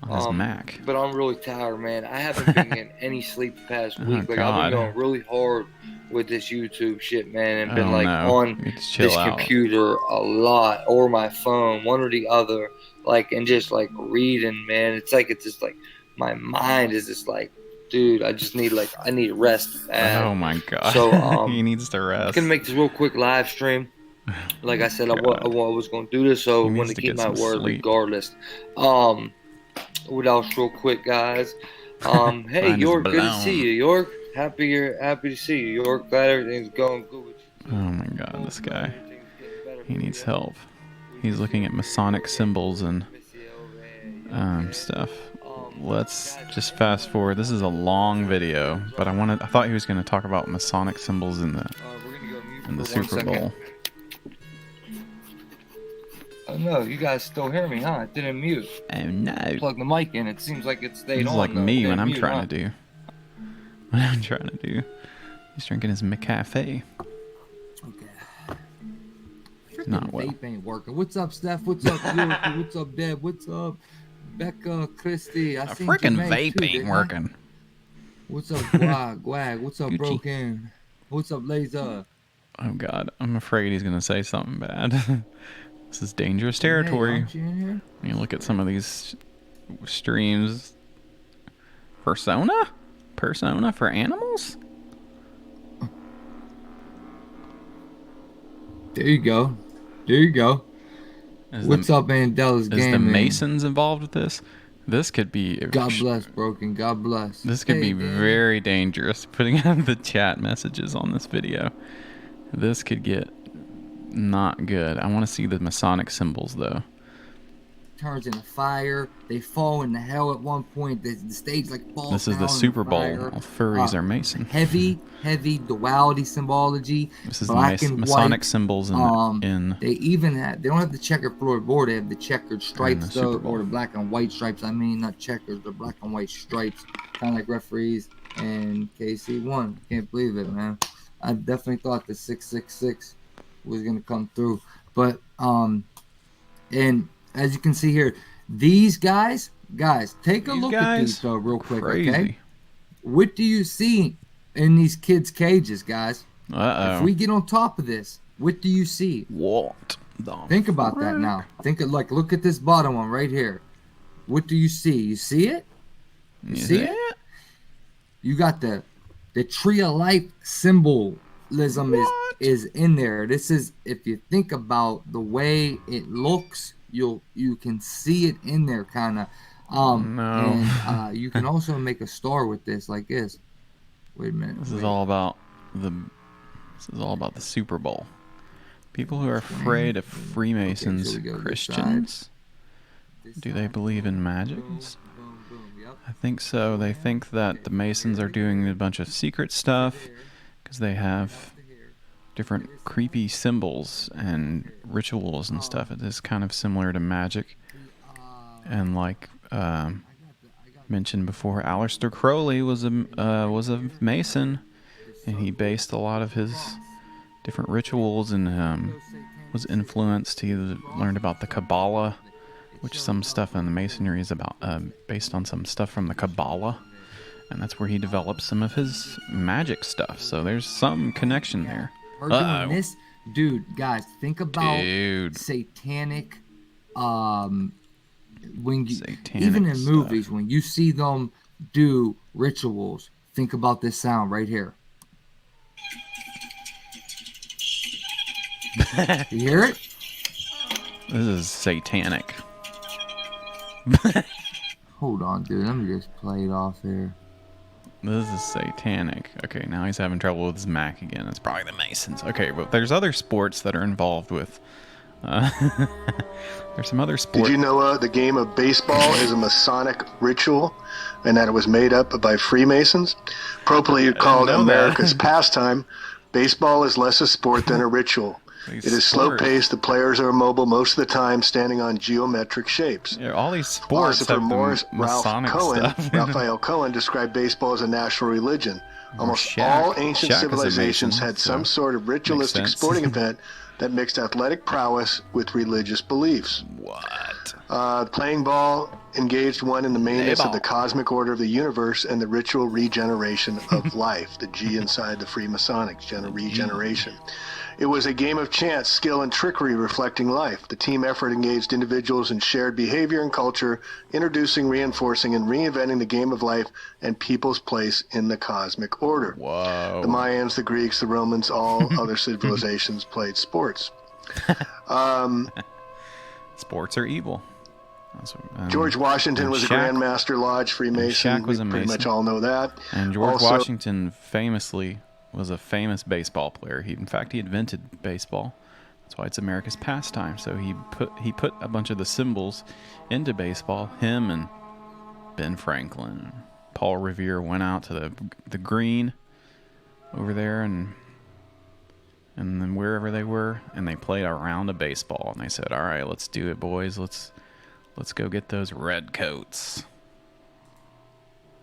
on his Mac. But I'm really tired, man. I haven't been getting any sleep the past week. Like I've been going really hard with this YouTube shit, man, and been on this computer a lot or my phone, one or the other, like, and just like reading, man. It's just like my mind is just like, dude, I need rest. Oh my god. So he needs to rest. I'm gonna make this real quick live stream. Like I said, I was gonna do this, so I wanted to keep my word regardless. What else, real quick, guys? Hey, York, good to see you, York. Happy to see you, York. Glad everything's going good with you. Oh my god, this guy. He needs help. He's looking at Masonic symbols and stuff. Let's just fast forward. This is a long video, but I thought he was going to talk about Masonic symbols in the Super Bowl. Oh no, you guys still hear me, huh? It didn't mute. Oh no. Plug the mic in. It seems like it stayed on. It's like me when I'm trying to do. What I'm trying to do. He's drinking his McCafe. Okay. Not well. Vape ain't working. What's up, Steph? What's up, Yorkie? What's up, Deb? What's up, Becca, Christy? A freaking vape ain't working. What's up, Gwag? What's up, Broken? What's up, Laser? Oh god, I'm afraid he's gonna say something bad. This is dangerous territory. Hey, you in here? You look at some of these streams. Persona for animals? There you go. What's up, Mandela's Gaming? Is the Masons involved with this? This could be... God bless, Broken. God bless. This could be very dangerous. Putting out the chat messages on this video. This could get not good. I want to see the Masonic symbols, though. Turns into fire. They fall into hell at one point. The stage like falls. This is the Super Bowl. All furries are Mason. Heavy duality symbology. This is black and Masonic white. Symbols in. They even have. They don't have the checkered floorboard. They have the checkered stripes, though, or the black and white stripes. I mean, not checkers, the black and white stripes, kind of like referees and KC1. Can't believe it, man. I definitely thought the 666 was gonna come through, but and as you can see here, these guys, take a look at these though real quick, okay? What do you see in these kids' cages, guys? If we get on top of this, what do you see? What? Think about that now. Look at this bottom one right here. What do you see? You see it? You see it? You got the tree of life symbolism is in there. This is, if you think about the way it looks, you can see it in there, kind of. And you can also make a star with this, like this. Wait a minute. This is all about the Super Bowl. People who are afraid of Freemasons, Christians. Do they believe in magic? I think so. They think that the Masons are doing a bunch of secret stuff because they have different creepy symbols and rituals and stuff. It is kind of similar to magic. And like mentioned before, Aleister Crowley was a Mason, and he based a lot of his different rituals and was influenced. He learned about the Kabbalah, which some stuff in the Masonry is about based on some stuff from the Kabbalah, and that's where he developed some of his magic stuff. So there's some connection there. Doing this, dude, guys, think about satanic. Even in movies, when you see them do rituals, think about this sound right here. You hear it? This is satanic. Hold on, dude. Let me just play it off here. This is satanic. Okay, now he's having trouble with his Mac again. It's probably the Masons. Okay, but there's other sports that are involved with... there's some other sports. Did you know the game of baseball is a Masonic ritual and that it was made up by Freemasons? Appropriately called America's pastime, baseball is less a sport than a ritual. It is slow-paced. The players are immobile most of the time, standing on geometric shapes. Yeah, all these sports Philosopher have Morris Masonic stuff. Raphael Cohen described baseball as a national religion. Almost all ancient civilizations had some sort of ritualistic sporting event that mixed athletic prowess with religious beliefs. What? Playing ball engaged one in the maintenance of the cosmic order of the universe and the ritual regeneration of life, the G inside the Freemasonics, regeneration. It was a game of chance, skill, and trickery reflecting life. The team effort engaged individuals in shared behavior and culture, introducing, reinforcing, and reinventing the game of life and people's place in the cosmic order. Whoa. The Mayans, the Greeks, the Romans, all other civilizations played sports. Sports are evil. George Washington was a Grand Master Lodge Freemason. Shaq was a We pretty Mason. much all know that. And George Also- Washington famously was a famous baseball player. In fact, he invented baseball. That's why it's America's pastime. So he put a bunch of the symbols into baseball. Him and Ben Franklin, Paul Revere went out to the green over there and then wherever they were, and they played a round of baseball. And they said, "All right, let's do it, boys. Let's go get those red coats."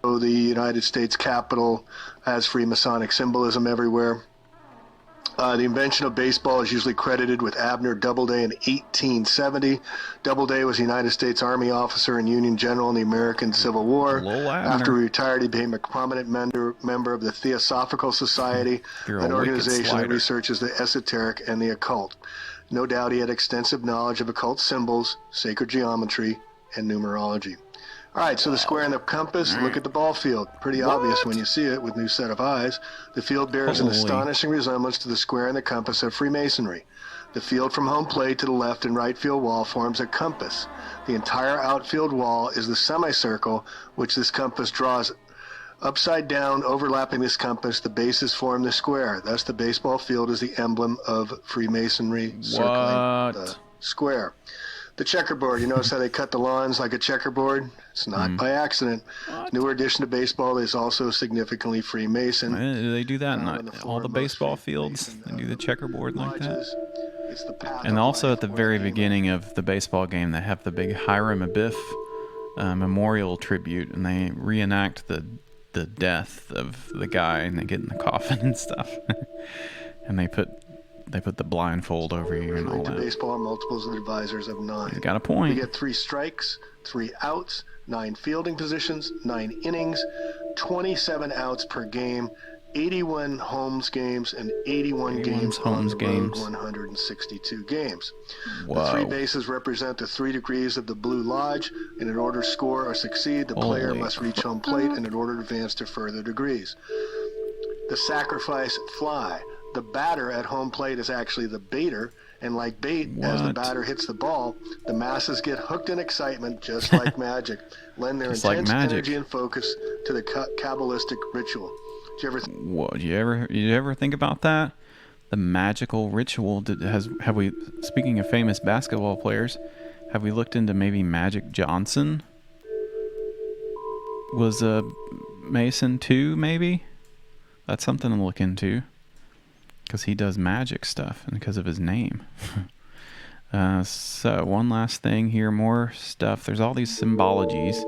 The United States Capitol has Freemasonic symbolism everywhere. The invention of baseball is usually credited with Abner Doubleday in 1870. Doubleday was a United States Army officer and Union general in the American Civil War. After he retired, he became a prominent member of the Theosophical Society, an organization that researches the esoteric and the occult. No doubt he had extensive knowledge of occult symbols, sacred geometry, and numerology. All right, so the square and the compass, look at the ball field. Pretty obvious when you see it with new set of eyes. The field bears an astonishing resemblance to the square and the compass of Freemasonry. The field from home plate to the left and right field wall forms a compass. The entire outfield wall is the semicircle, which this compass draws upside down. Overlapping this compass, the bases form the square. Thus, the baseball field is the emblem of Freemasonry, circling the square. The checkerboard, you notice how they cut the lawns like a checkerboard? It's not by accident. Newer addition to baseball is also significantly Freemason. Do they do that in all the baseball fields? They do the checkerboard like that? And also at the very beginning of the baseball game, they have the big Hiram Abiff memorial tribute, and they reenact the death of the guy, and they get in the coffin and stuff. And they put the blindfold over you and all that. Baseball multiples of advisors of 9. You got a point. You get 3 strikes, 3 outs, 9 fielding positions, 9 innings, 27 outs per game, 81 homes games, and 81 games on the road, 162 games. Whoa. The 3 bases represent the 3 degrees of the Blue Lodge, and in order to score or succeed, the player must reach home plate, and in order to advance to further degrees. The sacrifice fly. The batter at home plate is actually the baiter, and like bait, as the batter hits the ball, the masses get hooked in excitement, just like magic, lend their intense energy and focus to the Kabbalistic ritual. Did you ever think about that? The magical ritual. Have we? Speaking of famous basketball players, have we looked into maybe Magic Johnson? Was a Mason too? Maybe that's something to look into. Because he does magic stuff and because of his name. So one last thing here, more stuff. There's all these symbologies.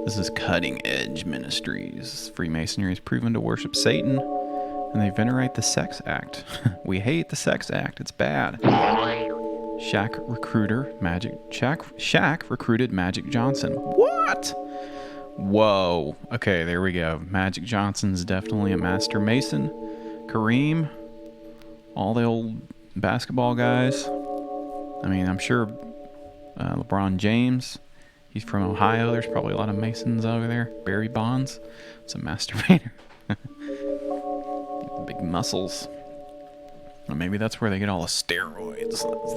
This is Cutting Edge Ministries. Freemasonry is proven to worship Satan, and they venerate the sex act. We hate the sex act. It's bad. Shaq recruited Magic Johnson. What? Whoa. Okay, there we go. Magic Johnson's definitely a master Mason. Kareem. All the old basketball guys. I mean, I'm sure LeBron James, he's from Ohio. There's probably a lot of Masons over there. Barry Bonds, it's a masturbator. Big muscles. Or maybe that's where they get all the steroids. That's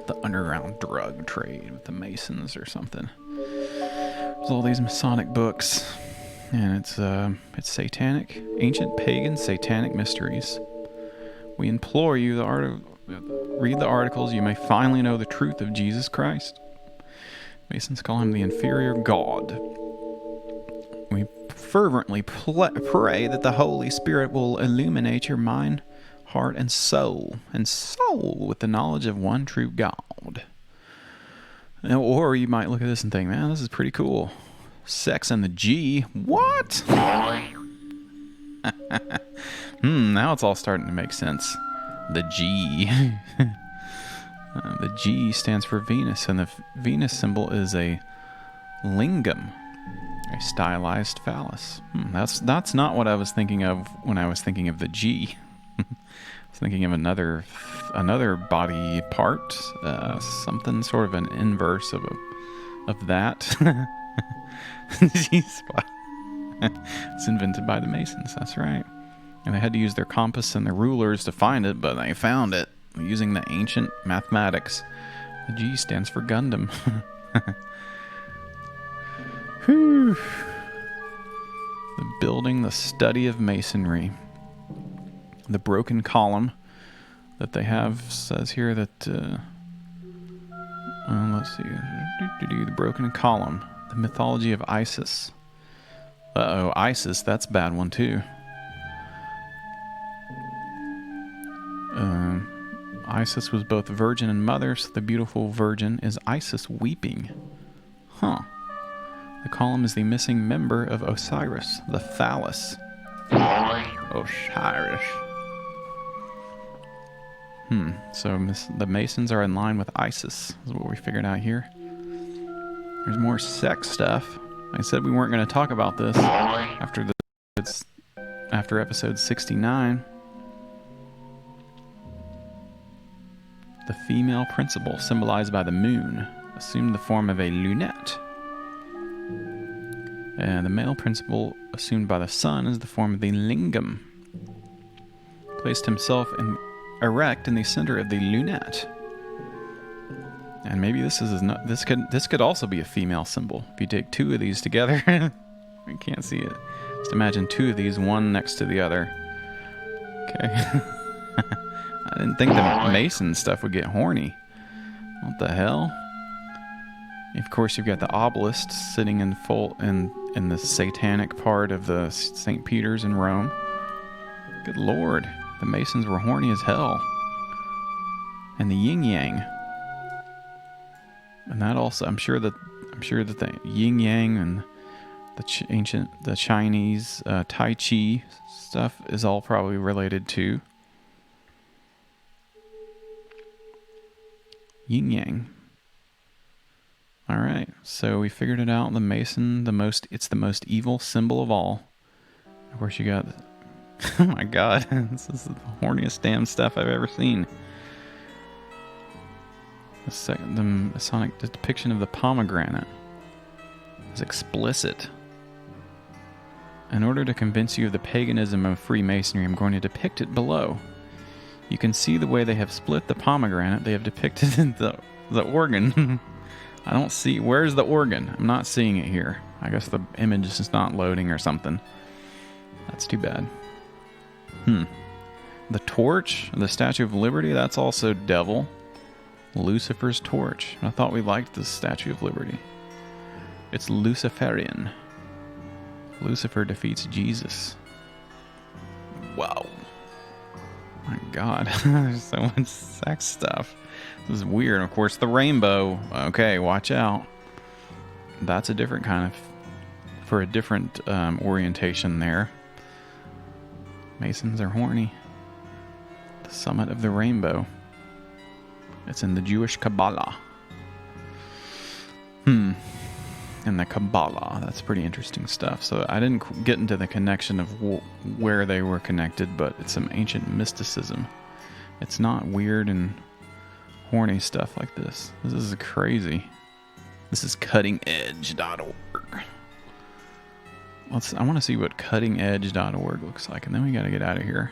the underground drug trade with the Masons or something. There's all these Masonic books, and it's satanic, ancient pagan satanic mysteries. We implore you read the articles. You may finally know the truth of Jesus Christ. Masons call him the inferior God. We fervently pray that the Holy Spirit will illuminate your mind, heart and soul with the knowledge of one true God. Or you might look at this and think, man, this is pretty cool. Sex and the G. What? Now it's all starting to make sense. The G. The G stands for Venus, and the Venus symbol is a lingam, a stylized phallus. That's not what I was thinking of when I was thinking of the G. I was thinking of another body part, something sort of an inverse of that. G-spot. It's invented by the Masons. That's right. And they had to use their compass and their rulers to find it, but they found it using the ancient mathematics. The G stands for Gundam. Whew. The building, the study of masonry. The broken column that they have says here that, let's see, the broken column, the mythology of Isis. Uh-oh, Isis, that's a bad one too. Isis was both virgin and mother, so the beautiful virgin is Isis weeping. Huh. The column is the missing member of Osiris, the phallus. Osiris. So the Masons are in line with Isis, is what we figured out here. There's more sex stuff. I said we weren't going to talk about this after episode 69. The female principle, symbolized by the moon, assumed the form of a lunette. And the male principle, assumed by the sun, is the form of the lingam. Placed himself erect in the center of the lunette. And maybe this could also be a female symbol. If you take two of these together, you can't see it. Just imagine two of these, one next to the other. Okay. I didn't think the Mason stuff would get horny. What the hell? Of course, you've got the obelisk sitting in the satanic part of the St. Peter's in Rome. Good Lord, the Masons were horny as hell. And the yin yang. And that also, I'm sure that the yin yang and the Chinese Tai Chi stuff is all probably related to yin yang. All right, so we figured it out. The Mason, it's the most evil symbol of all. Of course, you got. Oh my God, this is the horniest damn stuff I've ever seen. The Masonic depiction of the pomegranate is explicit. In order to convince you of the paganism of Freemasonry, I'm going to depict it below. You can see the way they have split the pomegranate. They have depicted the organ. I don't see... Where's the organ? I'm not seeing it here. I guess the image is just not loading or something. That's too bad. The torch, the Statue of Liberty, that's also devil. Lucifer's torch. I thought we liked the Statue of Liberty. It's Luciferian. Lucifer defeats Jesus. Wow. My God. There's so much sex stuff. This is weird. Of course, the rainbow. Okay, watch out. That's a different kind of... For a different orientation there. Masons are horny. The summit of the rainbow. It's in the Jewish Kabbalah. And the Kabbalah. That's pretty interesting stuff. So I didn't get into the connection of where they were connected, but it's some ancient mysticism. It's not weird and horny stuff like this. This is crazy. This is cuttingedge.org. I want to see what cuttingedge.org looks like, and then we got to get out of here.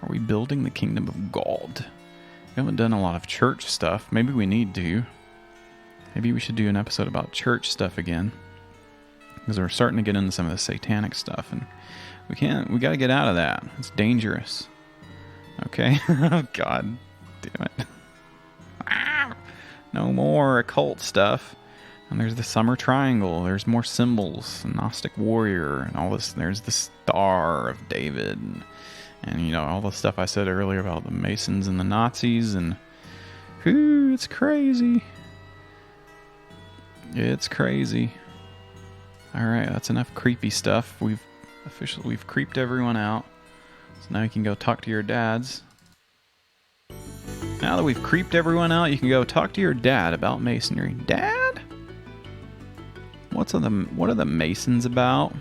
Are we building the kingdom of God? We haven't done a lot of church stuff. Maybe we need to. Maybe we should do an episode about church stuff again. Because we're starting to get into some of the satanic stuff, and we got to get out of that. It's dangerous. Okay? Oh, God damn it. No more occult stuff. And there's the Summer Triangle. There's more symbols. Gnostic Warrior and all this. There's the Star of David. And, you know, all the stuff I said earlier about the Masons and the Nazis, and whew, it's crazy. It's crazy. Alright, that's enough creepy stuff. We've creeped everyone out. So now you can go talk to your dads. Now that we've creeped everyone out, you can go talk to your dad about Masonry. Dad? What are the Masons about?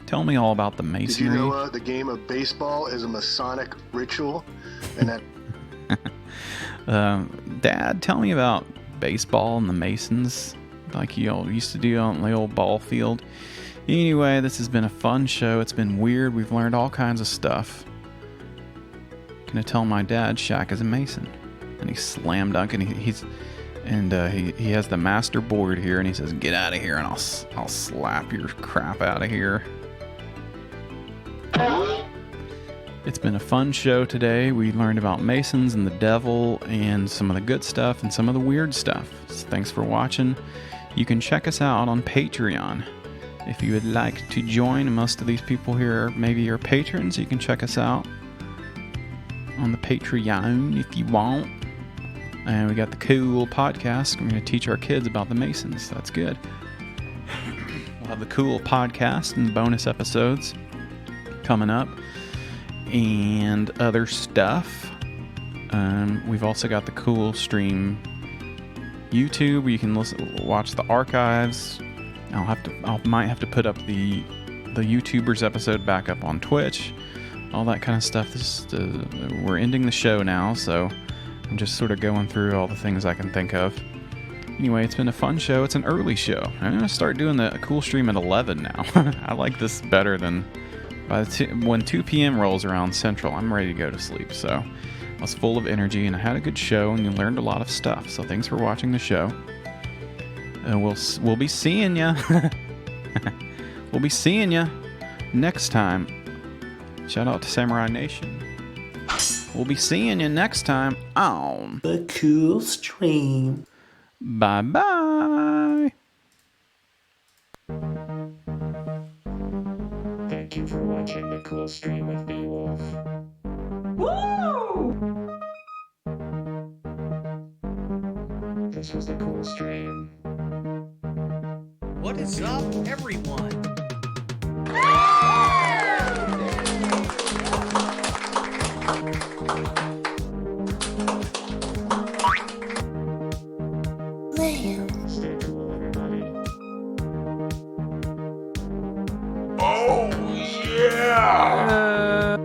Tell me all about the Masonry. Did you know the game of baseball is a Masonic ritual? And that Dad, tell me about baseball and the Masons, like you all used to do on the old ball field. Anyway, this has been a fun show. It's been weird. We've learned all kinds of stuff. Gonna tell my dad Shaq is a Mason, and he's slam dunking. He has the master board here, and he says, "Get out of here, and I'll slap your crap out of here." It's been a fun show today. We learned about Masons and the devil and some of the good stuff and some of the weird stuff. So thanks for watching. You can check us out on Patreon. If you would like to join, most of these people here maybe are patrons. You can check us out on the Patreon if you want. And we got the cool podcast. We're going to teach our kids about the Masons. That's good. We'll have the cool podcast and bonus episodes coming up and other stuff. We've also got the Cool Stream YouTube where you can watch the archives. I might have to put up the YouTubers episode back up on Twitch, all that kind of stuff. We're ending the show now, so I'm just sort of going through all the things I can think of. Anyway, it's been a fun show. It's an early show. I'm going to start doing the Cool Stream at 11 now. I like this better than when 2 p.m. rolls around Central. I'm ready to go to sleep, so I was full of energy, and I had a good show, and you learned a lot of stuff. So thanks for watching the show. We'll be seeing ya. We'll be seeing ya next time. Shout out to Samurai Nation. We'll be seeing you next time on the Cool Stream. Bye bye. Thank you for watching the Cool Stream with Beowulf. Woo! This was the Cool Stream. What is up, everyone? Stay cool, everybody. Oh, yeah!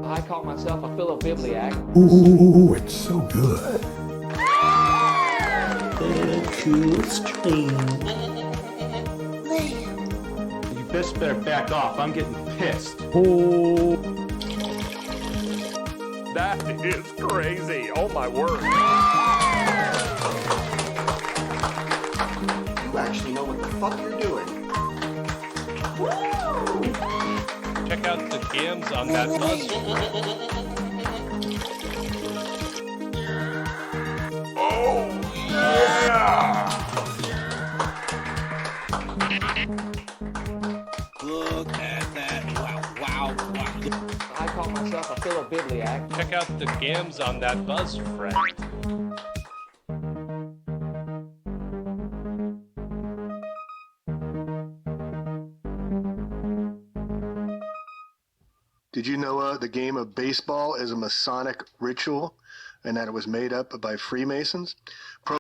I call myself a philobibliac. Ooh, it's so good. The Cool Stream. You best better back off. I'm getting pissed. That is crazy. Oh my word. You actually know what the fuck you're doing. Check out the games on that bus. Oh, yeah! Look at that. Wow. I call myself a philobibliac. Check out the games on that bus, friend. Did you know the game of baseball is a Masonic ritual and that it was made up by Freemasons?